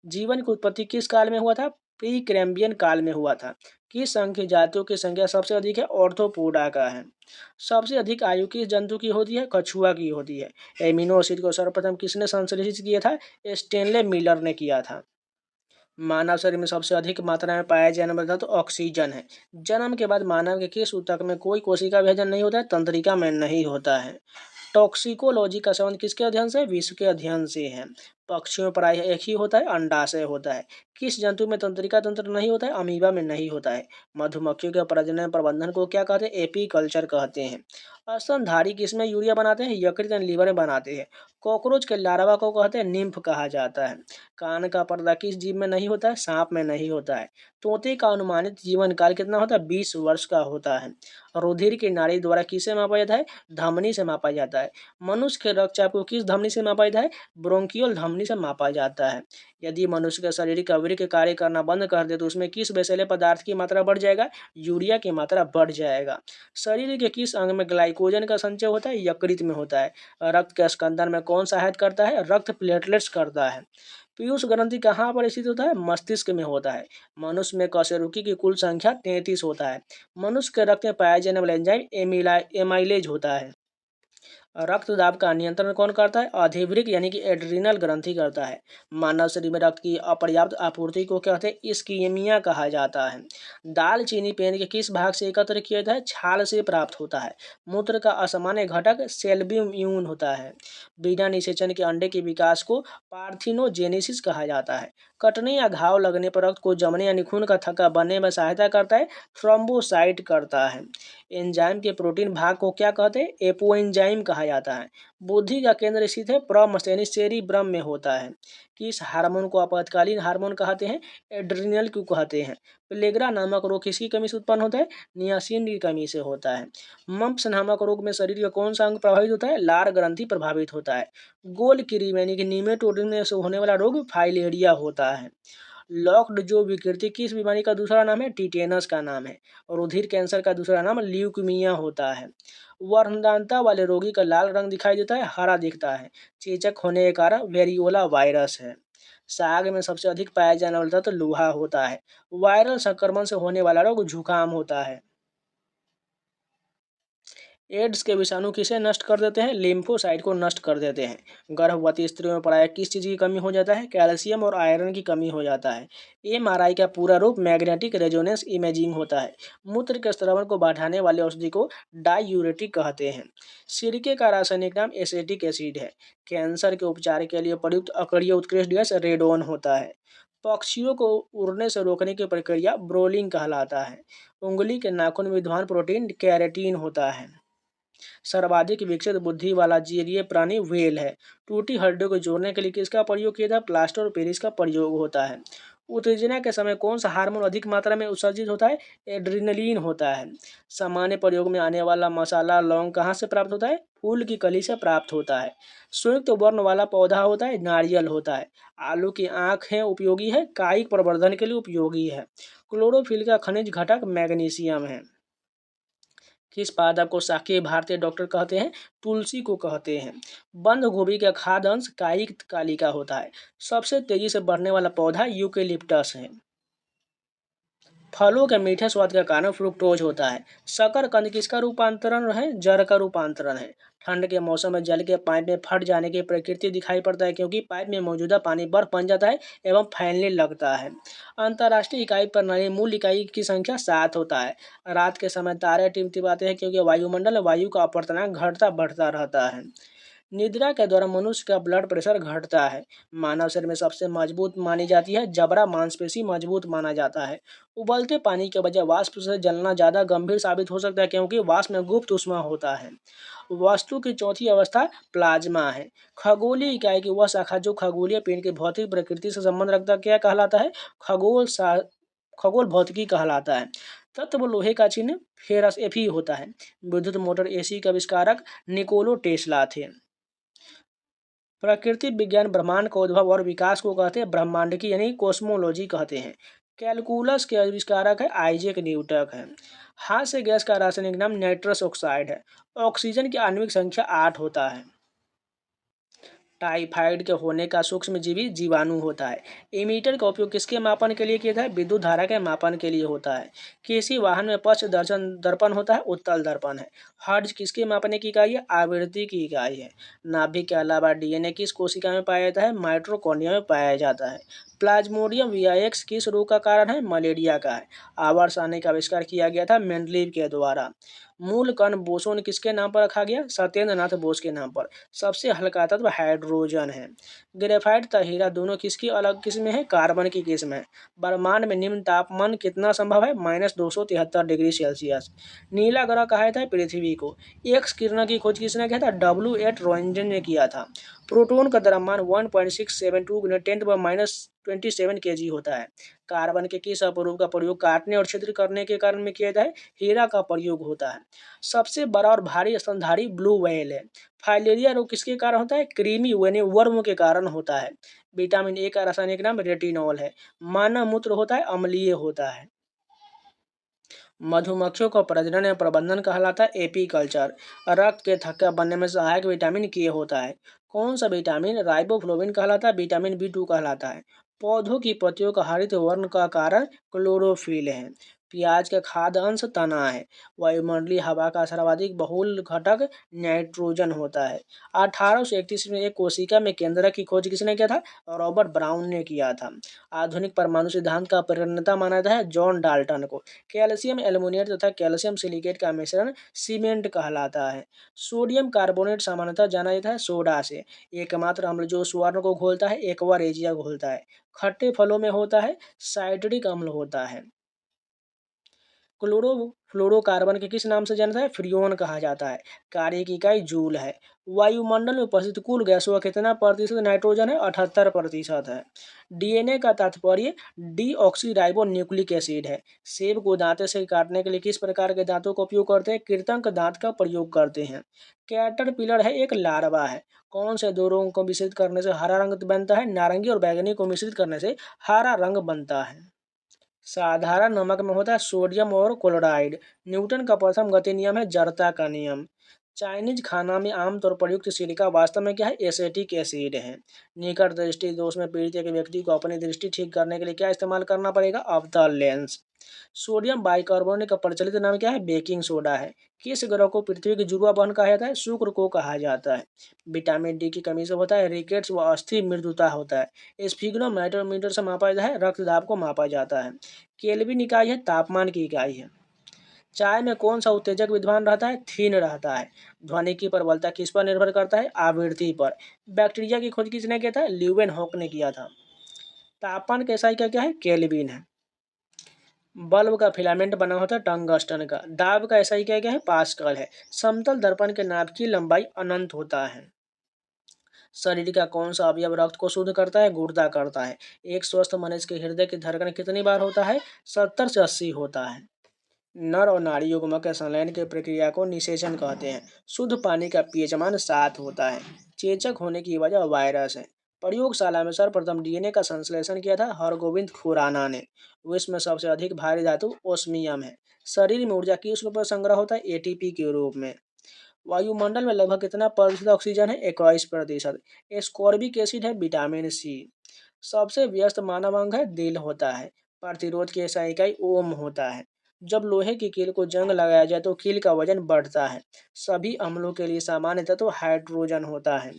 जीवन की उत्पत्ति किस काल में हुआ था? प्री कैम्ब्रियन काल में हुआ था। किस संघ की जातियों की संख्या सबसे अधिक है? ऑर्थोपोडा का है। सबसे अधिक आयु किस जंतु की होती है? कछुआ की होती है। एमिनो एसिड को सर्वप्रथम किसने संश्लेषित किया था? स्टेनले मिलर ने किया था। मानव शरीर में सबसे अधिक मात्रा में पाया जाने वाला तत्व ऑक्सीजन है। जन्म के बाद मानव के किस ऊतक में कोई कोशिका विभाजन नहीं होता है? तंत्रिका में नहीं होता है। टॉक्सिकोलॉजी का संबंध किसके अध्ययन से? विश्व के अध्ययन से है। पक्षियों में प्रायः एक ही होता है, अंडाशय होता है। किस जंतु में तंत्रिका तंत्र नहीं होता है? अमीबा में नहीं होता है। मधुमक्खियों के प्रजनन प्रबंधन को क्या कहते हैं? एपीकल्चर कहते हैं। स्तनधारी किसमें यूरिया बनाते हैं? यकृत एंड लीवर में बनाते हैं। कॉकरोच के लार्वा को कहते हैं निम्फ कहा जाता है। कान का पर्दा किस जीव में नहीं होता है? सांप में नहीं होता है। तोते का अनुमानित जीवन काल कितना होता है? 20 वर्ष का होता है। रुधिर की नाड़ी द्वारा किसे मापा जाता है? धमनी से मापा जाता है। मनुष्य के रक्तचाप को किस धमनी से मापा जाता है? ब्रोंकियल धमनी से मापा जाता है। यदि मनुष्य का शरीर का वृक्क कार्य करना बंद कर दे तो उसमें किस विषैले पदार्थ की मात्रा बढ़ जाएगा? यूरिया की मात्रा बढ़ जाएगा। शरीर के किस अंग में ग्लाइकोजन का संचय होता है? यकृत में होता है। रक्त के स्कंदन में कौन सहायता करता है? रक्त प्लेटलेट्स करता है। पीयूष ग्रंथि कहाँ पर स्थित होता है? मस्तिष्क में होता है। मनुष्य में कशेरुकी की कुल संख्या 33 होता है। मनुष्य के रक्त में पाया जाने वाला एंजाइम एमाइलेज होता है। रक्तदाब का नियंत्रण कौन करता है? अधिवृक्क यानी कि एड्रिनल ग्रंथि करता है। मानव शरीर में रक्त की अपर्याप्त आपूर्ति को कहते हैं इस्कीमिया कहा जाता है। दालचीनी पेड़ के किस भाग से एकत्र किया जाता है? छाल से प्राप्त होता है। मूत्र का असामान्य घटक सेल्ब्यूमिन होता है। बिना निषेचन के अंडे के विकास को पार्थिनोजेनेसिस कहा जाता है। कटने या घाव लगने पर रक्त को जमने यानी खून का थक्का बनने में सहायता करता है, थ्रोम्बोसाइट करता है। एंजाइम के प्रोटीन भाग को क्या कहते हैं? एपोएंजाइम कहा जाता है। बुद्धि का केंद्र स्थित है प्रमस्तिष्क यानी सेरिब्रम में होता है। किस हार्मोन को आपातकालीन हार्मोन कहते हैं? एड्रिनल क्यों कहते हैं? प्लेग्रा नामक रोग किसकी कमी से उत्पन्न होता है? नियासिन की कमी से होता है। मम्प्स नामक रोग में शरीर का कौन सा अंग प्रभावित होता है? लार ग्रंथि प्रभावित होता है। गोल कीड़ी यानी कि निमेटोडिन से होने वाला रोग फाइलेरिया होता है। लॉक्ड जो विकृति किस बीमारी का दूसरा नाम है? टिटेनस का नाम है। और रुधिर कैंसर का दूसरा नाम ल्यूकीमिया होता है। वर्णदानता वाले रोगी का लाल रंग दिखाई देता है, हरा दिखता है। चेचक होने के कारण वेरियोला वायरस है। साग में सबसे अधिक पाया जाने वाला तत्व लोहा होता है। वायरल संक्रमण से होने वाला रोग जुकाम होता है। एड्स के विषाणु किसे नष्ट कर देते हैं? लिम्फोसाइट को नष्ट कर देते हैं। गर्भवती स्त्रियों में प्रायः किस चीज़ की कमी हो जाता है? कैल्शियम और आयरन की कमी हो जाता है। एमआरआई का पूरा रूप मैग्नेटिक रेजोनेंस इमेजिंग होता है। मूत्र के स्रावन को बढ़ाने वाली औषधि को डायूरेटिक कहते हैं। सिरके का रासायनिक नाम एसेटिक एसिड है। कैंसर के उपचार के लिए प्रयुक्त अकड़ीय उत्कृष्ट गैस रेडोन होता है। पक्षियों को उड़ने से रोकने की प्रक्रिया ब्रोलिंग कहलाता है। उंगली के नाखून में विद्यमान प्रोटीन कैरेटीन होता है। सर्वाधिक विकसित बुद्धि वाला जलीय प्राणी व्हेल है। टूटी हड्डियों को जोड़ने के लिए किसका प्रयोग किया था? प्लास्टर और पेरिस का प्रयोग होता है। उत्तेजना के समय कौन सा हार्मोन अधिक मात्रा में उत्सर्जित होता है? एड्रिनलिन होता है। सामान्य प्रयोग में आने वाला मसाला लौंग कहाँ से प्राप्त होता है? फूल की कली से प्राप्त होता है। संयुक्त वर्ण वाला पौधा होता है, नारियल होता है। आलू की आंखें उपयोगी है, कायिक प्रवर्धन के लिए उपयोगी है। क्लोरोफिल का खनिज घटक मैग्नीशियम है। किस पादप को शाकीय भारतीय डॉक्टर कहते हैं? तुलसी को कहते हैं। बंद गोभी का खाद्य अंश कायिक कालिका होता है। सबसे तेजी से बढ़ने वाला पौधा यूकेलिप्टस है। फलों के मीठे स्वाद का कारण फ्रुक्टोज होता है। शकरकंद किसका रूपांतरण है? जड़ का रूपांतरण है। ठंड के मौसम में जल के पाइप में फट जाने की प्रकृति दिखाई पड़ता है, क्योंकि पाइप में मौजूदा पानी बर्फ बन जाता है एवं फैलने लगता है। अंतर्राष्ट्रीय इकाई प्रणाली मूल इकाई की संख्या 7 होता है। रात के समय तारे टिमटिमाते हैं, क्योंकि वायुमंडल में वायु का अपर्तनांक घटता बढ़ता रहता है। निद्रा के दौरान मनुष्य का ब्लड प्रेशर घटता है। मानव शरीर में सबसे मजबूत मानी जाती है जबड़ा मांसपेशी मजबूत माना जाता है। उबलते पानी के बजाय वाष्प से जलना ज़्यादा गंभीर साबित हो सकता है, क्योंकि वाष्प में गुप्त ऊष्मा होता है। वस्तु की चौथी अवस्था प्लाज्मा है। खगोलीय इकाई की वह शाखा जो खगोलीय पिंड की भौतिक प्रकृति से संबंध रखता है, क्या कहलाता है? खगोल भौतिकी कहलाता है। तत्व लोहे का चिन्ह फेरस Fe होता है। विद्युत मोटर AC के आविष्कारक निकोलो टेस्ला थे। प्रकृति विज्ञान ब्रह्मांड का उद्भव और विकास को कहते हैं ब्रह्मांड की यानी कोस्मोलॉजी कहते हैं। कैलकुलस के आविष्कारक है आइजैक न्यूटन है। हास्य गैस का रासायनिक नाम नाइट्रस ऑक्साइड है। ऑक्सीजन की आणविक संख्या 8 होता है। टाइफाइड के होने का सूक्ष्मजीवी जीवाणु होता है। एमीटर का उपयोग किसके मापन के लिए किया जाता है? विद्युत धारा के मापन के लिए होता है। किसी वाहन में पक्ष दर्शन दर्पण होता है? उत्तल दर्पण है। हर्ट्ज किसके मापने की इकाई है? आवृत्ति की इकाई है। नाभिक के अलावा DNA किस कोशिका में पाया जाता है? माइटोकॉन्ड्रिया में पाया जाता है। प्लाज्मोडियम वीआईएक्स किस रोग का कारण है? मलेरिया का है। आवर्त सारणी का आविष्कार किया गया था मेंडलीव के द्वारा। मूल कण बोसोन किसके नाम पर रखा गया? सत्येंद्र नाथ बोस के नाम पर। सबसे हल्का तत्व हाइड्रोजन है। ग्रेफाइट तथा हीरा दोनों किसकी अलग किस्में हैं? कार्बन की किस्म है। ब्रह्मांड में निम्न तापमान कितना संभव है? -273 डिग्री सेल्सियस। नीला ग्रह कहा जाता है पृथ्वी को। एक्स किरणों की खोज किसने किया था? W.H. रोएंटगन ने किया था। प्रोटॉन का द्रव्यमान 1.672 × 10⁻27 kg होता है। कार्बन के किस अपरूप का प्रयोग काटने और छिद्र करने के कारण में किया जाए? हीरा का प्रयोग होता है। सबसे बड़ा और भारी स्तनधारी ब्लू व्हेल है। फाइलेरिया रोग किसके कारण होता है? कृमि यानी वर्म के कारण होता है। विटामिन ए का रासायनिक नाम रेटिनॉल है। मानव मूत्र होता है अम्लीय होता है। मधुमक्खियों का प्रजनन एवं प्रबंधन कहलाता है एपीकल्चर। रक्त के थक्का बनने में सहायक विटामिन के होता है। कौन सा विटामिन राइबोफ्लोविन कहलाता है? विटामिन B2 कहलाता है। पौधों की पत्तियों का हरित वर्ण का कारण क्लोरोफिल है। प्याज का खाद्य अंश तना है। वायुमंडलीय हवा का सर्वाधिक बहुल घटक नाइट्रोजन होता है। 1831 में एक कोशिका में केंद्रक की खोज किसने किया था? रॉबर्ट ब्राउन ने किया था। आधुनिक परमाणु सिद्धांत का प्रणेता माना जाता है जॉन डाल्टन को। कैल्शियम एल्युमिनेट तथा कैल्शियम सिलिकेट का मिश्रण सीमेंट कहलाता है। सोडियम कार्बोनेट सामान्यतः जाना जाता है सोडा से। एकमात्र अम्ल जो स्वर्ण को घोलता है एक्वा रेजिया घोलता है। खट्टे फलों में होता है साइट्रिक अम्ल होता है। क्लोरोफ्लोरोकार्बन के किस नाम से जानता है? फ्रियोन कहा जाता है। कार्य की इकाई जूल है। वायुमंडल में उपस्थित कुल गैसों का कितना प्रतिशत नाइट्रोजन है? 78% है। डीएनए का तात्पर्य डीऑक्सीराइबो न्यूक्लिक एसिड है। सेब को दांते से काटने के लिए किस प्रकार के दांतों का उपयोग करते हैं? कृंतक दांत का प्रयोग करते हैं। कैटरपिलर है एक लार्वा है। कौन से दो रंगों को मिश्रित करने से हरा रंग बनता है? नारंगी और बैंगनी को मिश्रित करने से हरा रंग बनता है। साधारण नमक में होता है सोडियम और क्लोराइड। न्यूटन का प्रथम गति नियम है जड़ता का नियम। चाइनीज खाना में आमतौर पर युक्त सिलिका वास्तव में क्या है? एसेटिक एसिड है। निकट दृष्टि दोष में पीड़ित एक व्यक्ति को अपनी दृष्टि ठीक करने के लिए क्या इस्तेमाल करना पड़ेगा? अवतल लेंस। सोडियम बाइकार्बोनेट का प्रचलित नाम क्या है? बेकिंग सोडा है। किस ग्रह को पृथ्वी की जुड़वा बहन कहा जाता है? शुक्र को कहा जाता है। विटामिन डी की कमी से होता है रिकेट्स व अस्थि मृदुता होता है। स्फिग्नोमीटर से मापा जाता है रक्त दाब को मापा जाता है। केल्विन इकाई है तापमान की इकाई है। चाय में कौन सा उत्तेजक विद्यमान रहता है? थीन रहता है। ध्वनि की प्रबलता किस पर निर्भर करता है? आवृत्ति पर। बैक्टीरिया की खोज किसने किया था? ल्यूवेनहॉक ने किया था। तापमान के SI का क्या है? केल्विन है। बल्ब का फिलामेंट बना होता है टंगस्टन का। दाब का SI क्या है? पास्कल है। समतल दर्पण के नाभ की लंबाई अनंत होता है। शरीर का कौन सा अवयव रक्त को शुद्ध करता है? गुर्दा करता है। एक स्वस्थ मनुष्य के हृदय की धड़कन कितनी बार होता है? 70 से 80 होता है। नर और नारी युग्मक के संलयन की प्रक्रिया को निषेचन कहते हैं। शुद्ध पानी का pH मान 7 होता है। चेचक होने की वजह वायरस है। प्रयोगशाला में सर्वप्रथम डीएनए का संश्लेषण किया था हरगोविंद खुराना ने। विश्व में सबसे अधिक भारी धातु ओस्मियम है। शरीर में ऊर्जा किस रूप में संग्रह होता है? एटीपी के रूप में। वायुमंडल में लगभग कितना प्रतिशत ऑक्सीजन है? 21%। एस्कॉर्बिक एसिड है विटामिन सी। सबसे व्यस्त मानव अंग है दिल होता है। प्रतिरोध की SI इकाई ओम होता है। जब लोहे की कील को जंग लगाया जाए तो कील का वजन बढ़ता है। सभी अम्लों के लिए सामान्य तत्व हाइड्रोजन होता है।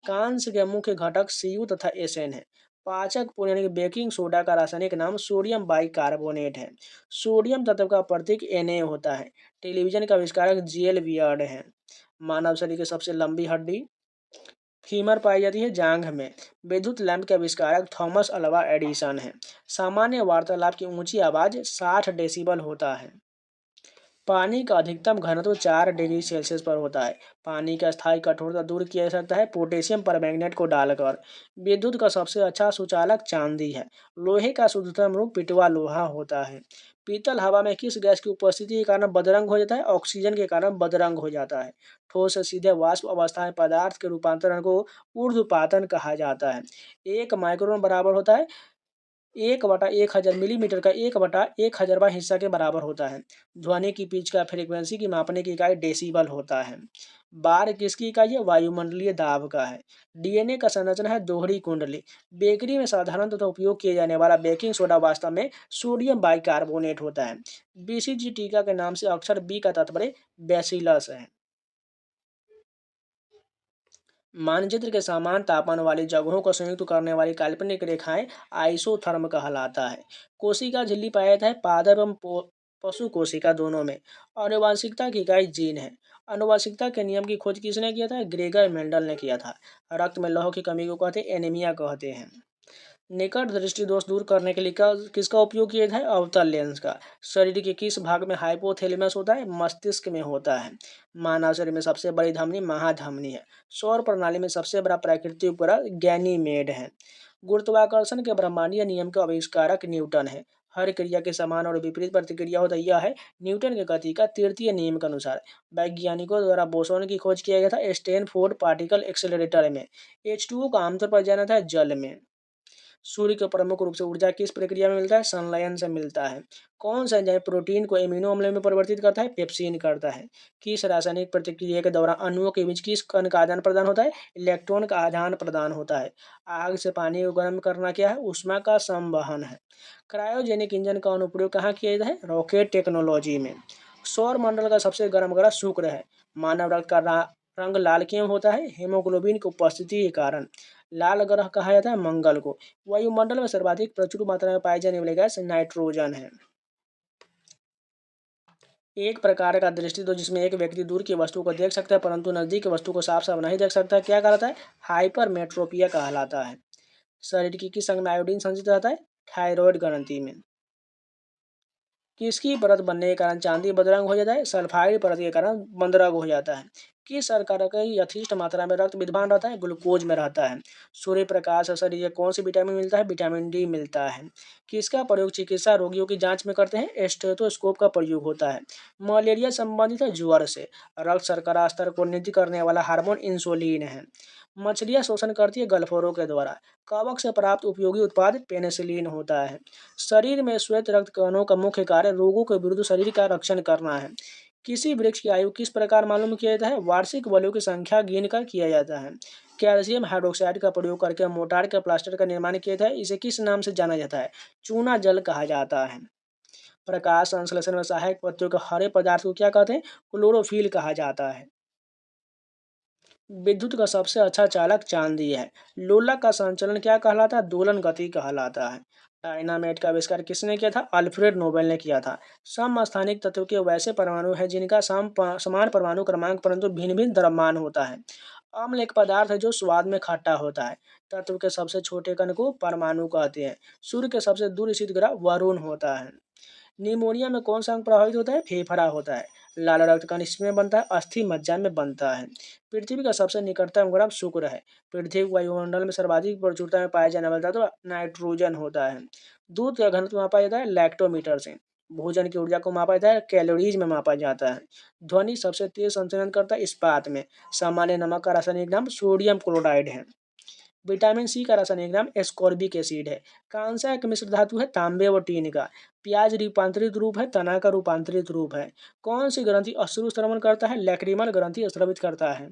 कांस्य के मुख्य घटक Cu तथा Sn है। पाचक पूर्ण यानी कि बेकिंग सोडा का रासायनिक नाम सोडियम बाइकार्बोनेट है। सोडियम तत्व का प्रतीक Na होता है। टेलीविजन का आविष्कारक JL बियर्ड है। मानव शरीर की सबसे लंबी हड्डी फीमर पाई जाती है जांघ में। विद्युत लैंप के आविष्कारक थॉमस अल्वा एडिसन है। सामान्य वार्तालाप की ऊंची आवाज 60 डेसिबल होता है। पानी का अधिकतम घनत्व 4 डिग्री सेल्सियस पर होता है। पानी का स्थायी कठोरता दूर किया जा सकता है पोटेशियम परमैंगनेट को डालकर। विद्युत का सबसे अच्छा सुचालक चांदी है। लोहे का शुद्धतम रूप पिटवा लोहा होता है। पीतल हवा में किस गैस की उपस्थिति के कारण बदरंग हो जाता है? ऑक्सीजन के कारण बदरंग हो जाता है। ठोस से सीधे वाष्प अवस्था में पदार्थ के रूपांतरण को ऊर्ध्वपातन कहा जाता है। 1 माइक्रोन बराबर होता है 1/1000 मिलीमीटर का 1/1000वां हिस्सा के बराबर होता है। ध्वनि की पिच का फ्रीक्वेंसी की मापने की इकाई डेसिबल होता है। बार किसकी इकाई है? वायुमंडलीय दाब का है। डीएनए का संरचना है दोहरी कुंडली। बेकरी में साधारणतः उपयोग किए जाने वाला बेकिंग सोडा वास्तव में सोडियम बाइकार्बोनेट होता है। BCG टीका के नाम से अक्षर B का तात्पर्य बैसिलस है। मानचित्र के समान तापमान वाली जगहों को संयुक्त करने वाली काल्पनिक रेखाएं आइसोथर्म कहलाता है। कोशिका झिल्ली पाया जाता है पादप एवं पशु कोशिका दोनों में। आनुवंशिकता की इकाई जीन है। आनुवंशिकता के नियम की खोज किसने किया था? ग्रेगर मेंडल ने किया था। रक्त में लौह की कमी को कहते हैं एनीमिया कहते हैं। निकट दृष्टि दोष दूर करने के लिए किसका उपयोग किया जाता है? अवतल लेंस का। शरीर के किस भाग में हाइपोथैलेमस होता है? मस्तिष्क में होता है। मानव शरीर में सबसे बड़ी धमनी महाधमनी है। सौर प्रणाली में सबसे बड़ा प्राकृतिक उपग्रह गैनीमेड है। गुरुत्वाकर्षण के ब्रह्मांडीय नियम के आविष्कारक न्यूटन है। हर क्रिया के समान और विपरीत प्रतिक्रिया होता यह है न्यूटन के गति का तृतीय नियम के अनुसार। वैज्ञानिकों द्वारा बोसोन की खोज किया गया था स्टैनफोर्ड पार्टिकल एक्सेलरेटर में। H2O का आमतौर पर जाना था जल में। सूर्य को प्रमुख रूप से ऊर्जा किस प्रक्रिया में मिलता है? संलयन से मिलता है। कौन सा एंजाइम प्रोटीन को एमिनो अम्ल में परिवर्तित करता है? पेप्सिन करता है। किस रासायनिक प्रतिक्रिया के दौरान अणुओं के बीच किस कण का आदान प्रदान होता है? इलेक्ट्रॉन का आदान प्रदान होता है। आग से पानी को गर्म करना क्या है? ऊष्मा का संवहन है। क्रायोजेनिक इंजन का अनुप्रयोग कहाँ किया जाता है? रॉकेट टेक्नोलॉजी में। सौर मंडल का सबसे गर्म ग्रह शुक्र है। मानव रक्त का रंग लाल क्यों होता है? हीमोग्लोबिन की उपस्थिति के कारण। लाल ग्रह कहा जाता है मंगल को। वायुमंडल में सर्वाधिक प्रचुर मात्रा में पाई जाने वाली गैस नाइट्रोजन है। एक प्रकार का दृष्टि तो जिसमें एक व्यक्ति दूर की वस्तु को देख सकता है परंतु नजदीक की वस्तु को साफ साफ नहीं देख सकता, क्या कहलाता है? हाइपरमेट्रोपिया कहलाता है। शरीर की किस अंग में आयोडीन संचित रहता है? थायराइड ग्रंथि में। किसकी परत बनने के कारण चांदी बदरंग हो जाता है? सल्फाइड परत के कारण बंदरंग हो जाता है। किस शर्करा का यथेष्ट मात्रा में रक्त विद्यमान रहता है? ग्लूकोज में रहता है। सूर्य प्रकाश से शरीर को कौन सी विटामिन मिलता है? विटामिन डी मिलता है। किसका प्रयोग चिकित्सा रोगियों की जांच में करते हैं? स्टेथोस्कोप का प्रयोग होता है। मलेरिया संबंधित है ज्वर से। रक्त शर्करा स्तर को नियंत्रित करने वाला हार्मोन इंसुलिन है। मछलियां शोषण करती है गलफोरों के द्वारा। कवक से प्राप्त उपयोगी उत्पाद पेनिसिलिन होता है। शरीर में श्वेत रक्त कणों का मुख्य कार्य रोगों के विरुद्ध शरीर का रक्षण करना है। किसी वृक्ष की आयु किस प्रकार मालूम किया जाता है? वार्षिक बलों की संख्या गिन कर किया जाता है। कैल्शियम हाइड्रोक्साइड का प्रयोग करके मोटार के प्लास्टर का निर्माण किया जाता है। इसे किस नाम से जाना जाता है? चूना जल कहा जाता है। प्रकाश संश्लेषण में सहायक पत्तियों के हरे पदार्थ को क्या कहते हैं? क्लोरोफिल कहा जाता है। विद्युत का सबसे अच्छा चालक चांदी है। लोलक का संचलन क्या कहलाता है? दोलन गति कहलाता है। डायनामाइट का आविष्कार किसने किया था? अल्फ्रेड नोबेल ने किया था। समस्थानिक तत्व के वैसे परमाणु हैं जिनका समान परमाणु क्रमांक परंतु भिन्न भिन्न द्रव्यमान होता है। अम्ल एक पदार्थ है जो स्वाद में खट्टा होता है। तत्व के सबसे छोटे कण को परमाणु कहते हैं। सूर्य के सबसे दूर स्थित ग्रह वरुण होता है। निमोनिया में कौन सा अंग प्रभावित होता है? फेफड़ा होता है। लाल रक्त कण इसमें बनता है? अस्थि मज्जा में बनता है। पृथ्वी का सबसे निकटतम ग्रह शुक्र है। पृथ्वी वायुमंडल में सर्वाधिक प्रचुरता में पाया जाने वाला तो नाइट्रोजन होता है। दूध का घनत्व मापा जाता है लैक्टोमीटर से। भोजन की ऊर्जा को मापा जाता है कैलोरीज में मापा जाता है। ध्वनि सबसे तेज संचलन करता है इस्पात में। सामान्य नमक का रासायनिक नाम सोडियम क्लोराइड है। विटामिन सी का रासायनिक नाम एस्कॉर्बिक एसिड है। कांसा एक मिश्र धातु है तांबे व टीन का। प्याज रूपांतरित रूप है, तना का रूपांतरित रूप है। कौन सी ग्रंथि अश्रु स्रवण करता है? लैक्रिमल ग्रंथि स्रवित करता है।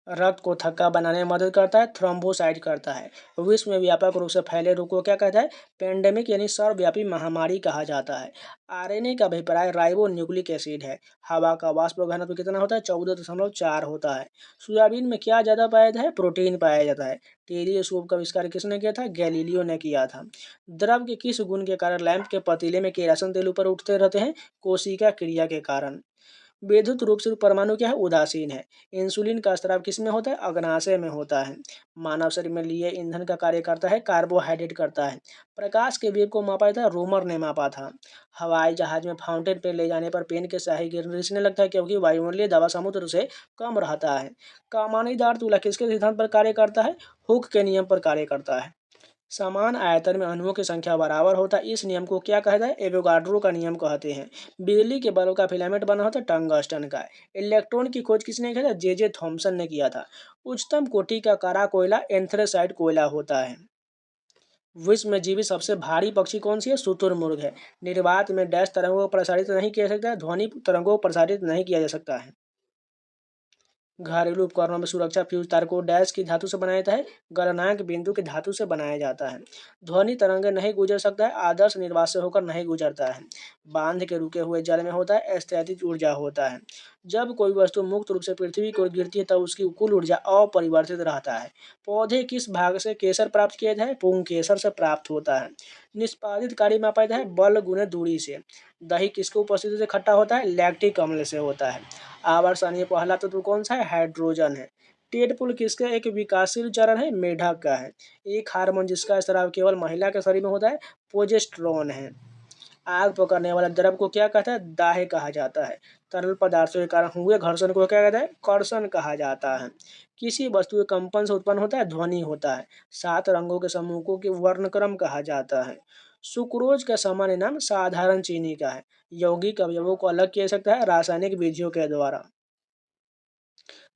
रक्त को थक्का बनाने में मदद करता है, थ्रोम्बोसाइट करता है। विश्व में व्यापक रूप से फैले रोग को क्या कहता है? पेंडेमिक यानी सर्वव्यापी महामारी कहा जाता है। आरएनए का अभिप्राय राइबो न्यूक्लिक एसिड है। हवा का वाष्प घनत्व कितना होता है? 14.4 होता है। सोयाबीन में क्या ज्यादा पाया जाता है? प्रोटीन पाया जाता है। टेलीस्कोप का आविष्कार किसने किया था? गैलीलियो ने किया था। द्रव के किस गुण के कारण लैंप के पतीले में केरासिन तेल ऊपर उठते रहते हैं? कोशिका क्रिया के कारण। विद्युत रूप से परमाणु क्या है? उदासीन है। इंसुलिन का स्राव किस में होता है? अग्नाशय में होता है। मानव शरीर में लिए ईंधन का कार्य करता है कार्बोहाइड्रेट करता है। प्रकाश के वेग को मापा था रोमर ने मापा था। हवाई जहाज में फाउंटेन पे ले जाने पर पेन के स्याही रिसने लगता है क्योंकि वायुमंडलीय दबाव समुद्र से कम रहता है। कमानीदार तुला किसके सिद्धांत पर कार्य करता है? हुक के नियम पर कार्य करता है। समान आयतन में अणुओं की संख्या बराबर होता है, इस नियम को क्या कहता है? एवोगाड्रो का नियम कहते हैं। बिजली के बल्ब का फिलामेंट बना होता है टंगस्टन का। इलेक्ट्रॉन की खोज किसने किया था? जे थॉमसन ने किया था। उच्चतम कोटि का कारा कोयला एंथ्रेसाइट कोयला होता है। विश्व में जीवित सबसे भारी पक्षी कौन सी है? शुतुरमुर्ग है। निर्वात में डैश तरंगों को प्रसारित नहीं किया जा सकता है, ध्वनि तरंगों को प्रसारित नहीं किया जा सकता है। घरेलू उपकरणों में सुरक्षा फ्यूज तार को डैश की धातु से बनाया जाता है, गलनांक बिंदु की धातु से बनाया जाता है। ध्वनि तरंग नहीं गुजर सकता है, आदर्श निर्वात से होकर नहीं गुजरता है। बांध के रुके हुए जल में होता है स्थैतिक ऊर्जा होता है। जब कोई वस्तु मुक्त रूप से पृथ्वी की ओर गिरती है तब उसकी कुल ऊर्जा अपरिवर्तित रहता है। पौधे किस भाग से केसर प्राप्त किया जाता है? पुंकेसर से प्राप्त होता है। निष्पादित कार्य मापा जाता है बल गुने दूरी से। दही किसके उपस्थिति से खट्टा होता है? लैक्टिक अम्ल से होता है। आवर्षणीय पहला तत्व कौन सा है? हाइड्रोजन है। टेडपुल किसका एक विकासशील चरण है? मेढक का है। एक हार्मोन जिसका स्राव केवल महिला के शरीर में होता है? प्रोजेस्टेरोन है। आग पकड़ने वाला द्रव को क्या कहता है? दाह कहा जाता है। तरल पदार्थों के कारण हुए घर्षण को क्या कहता है? कर्षण कहा जाता है। किसी वस्तु के कंपन से उत्पन्न होता है? ध्वनि होता है। 7 रंगों के समूह को वर्णक्रम कहा जाता है। सुक्रोज का सामान्य नाम साधारण चीनी का है। यौगिक अवयवों को अलग किया जा सकता है रासायनिक विधियों के द्वारा।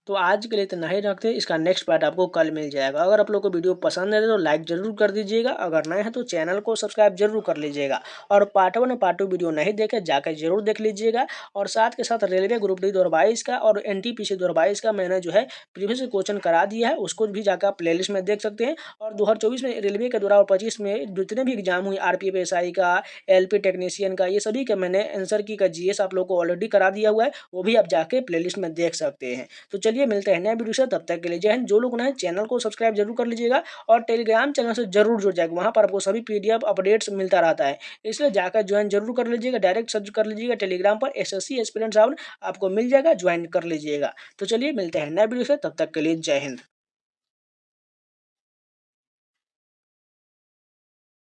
तो आज के लिए इतना ही रखते हैं, इसका नेक्स्ट पार्ट आपको कल मिल जाएगा। अगर आप लोग को वीडियो पसंद है तो लाइक जरूर कर दीजिएगा, अगर नए हैं तो चैनल को सब्सक्राइब जरूर कर लीजिएगा। और पार्ट 1 और पार्ट 2 वीडियो नहीं देखे जाकर जरूर देख लीजिएगा। और साथ के साथ रेलवे ग्रुप डी 2022 का और NTPC 2022 का मैंने जो है प्रीवियस क्वेश्चन करा दिया है, उसको भी जाकर आप प्लेलिस्ट में देख सकते हैं। और 2024 में रेलवे के 2025 में जितने भी एग्जाम हुई RPF SI का, LP टेक्नीशियन का, ये सभी का मैंने आंसर की का GS आप लोग को ऑलरेडी करा दिया हुआ है, वो भी आप जाके प्लेलिस्ट में देख सकते हैं। तो चलिए मिलते हैं नए वीडियो से, तब तक के लिए जय हिंद। जो लोग नए चैनल को सब्सक्राइब जरूर कर लीजिएगा और टेलीग्राम चैनल से जरूर जुड़ जाएगा, वहां पर आपको सभी PDF अपडेट्स मिलता रहता है, इसलिए जाकर ज्वाइन जरूर कर लीजिएगा। डायरेक्ट सर्च कर लीजिएगा टेलीग्राम पर SSC एस्पिरेंट राउंड, आपको मिल जाएगा, ज्वाइन कर लीजिएगा। तो चलिए मिलते हैं नए वीडियो से, तब तक के लिए जय हिंद।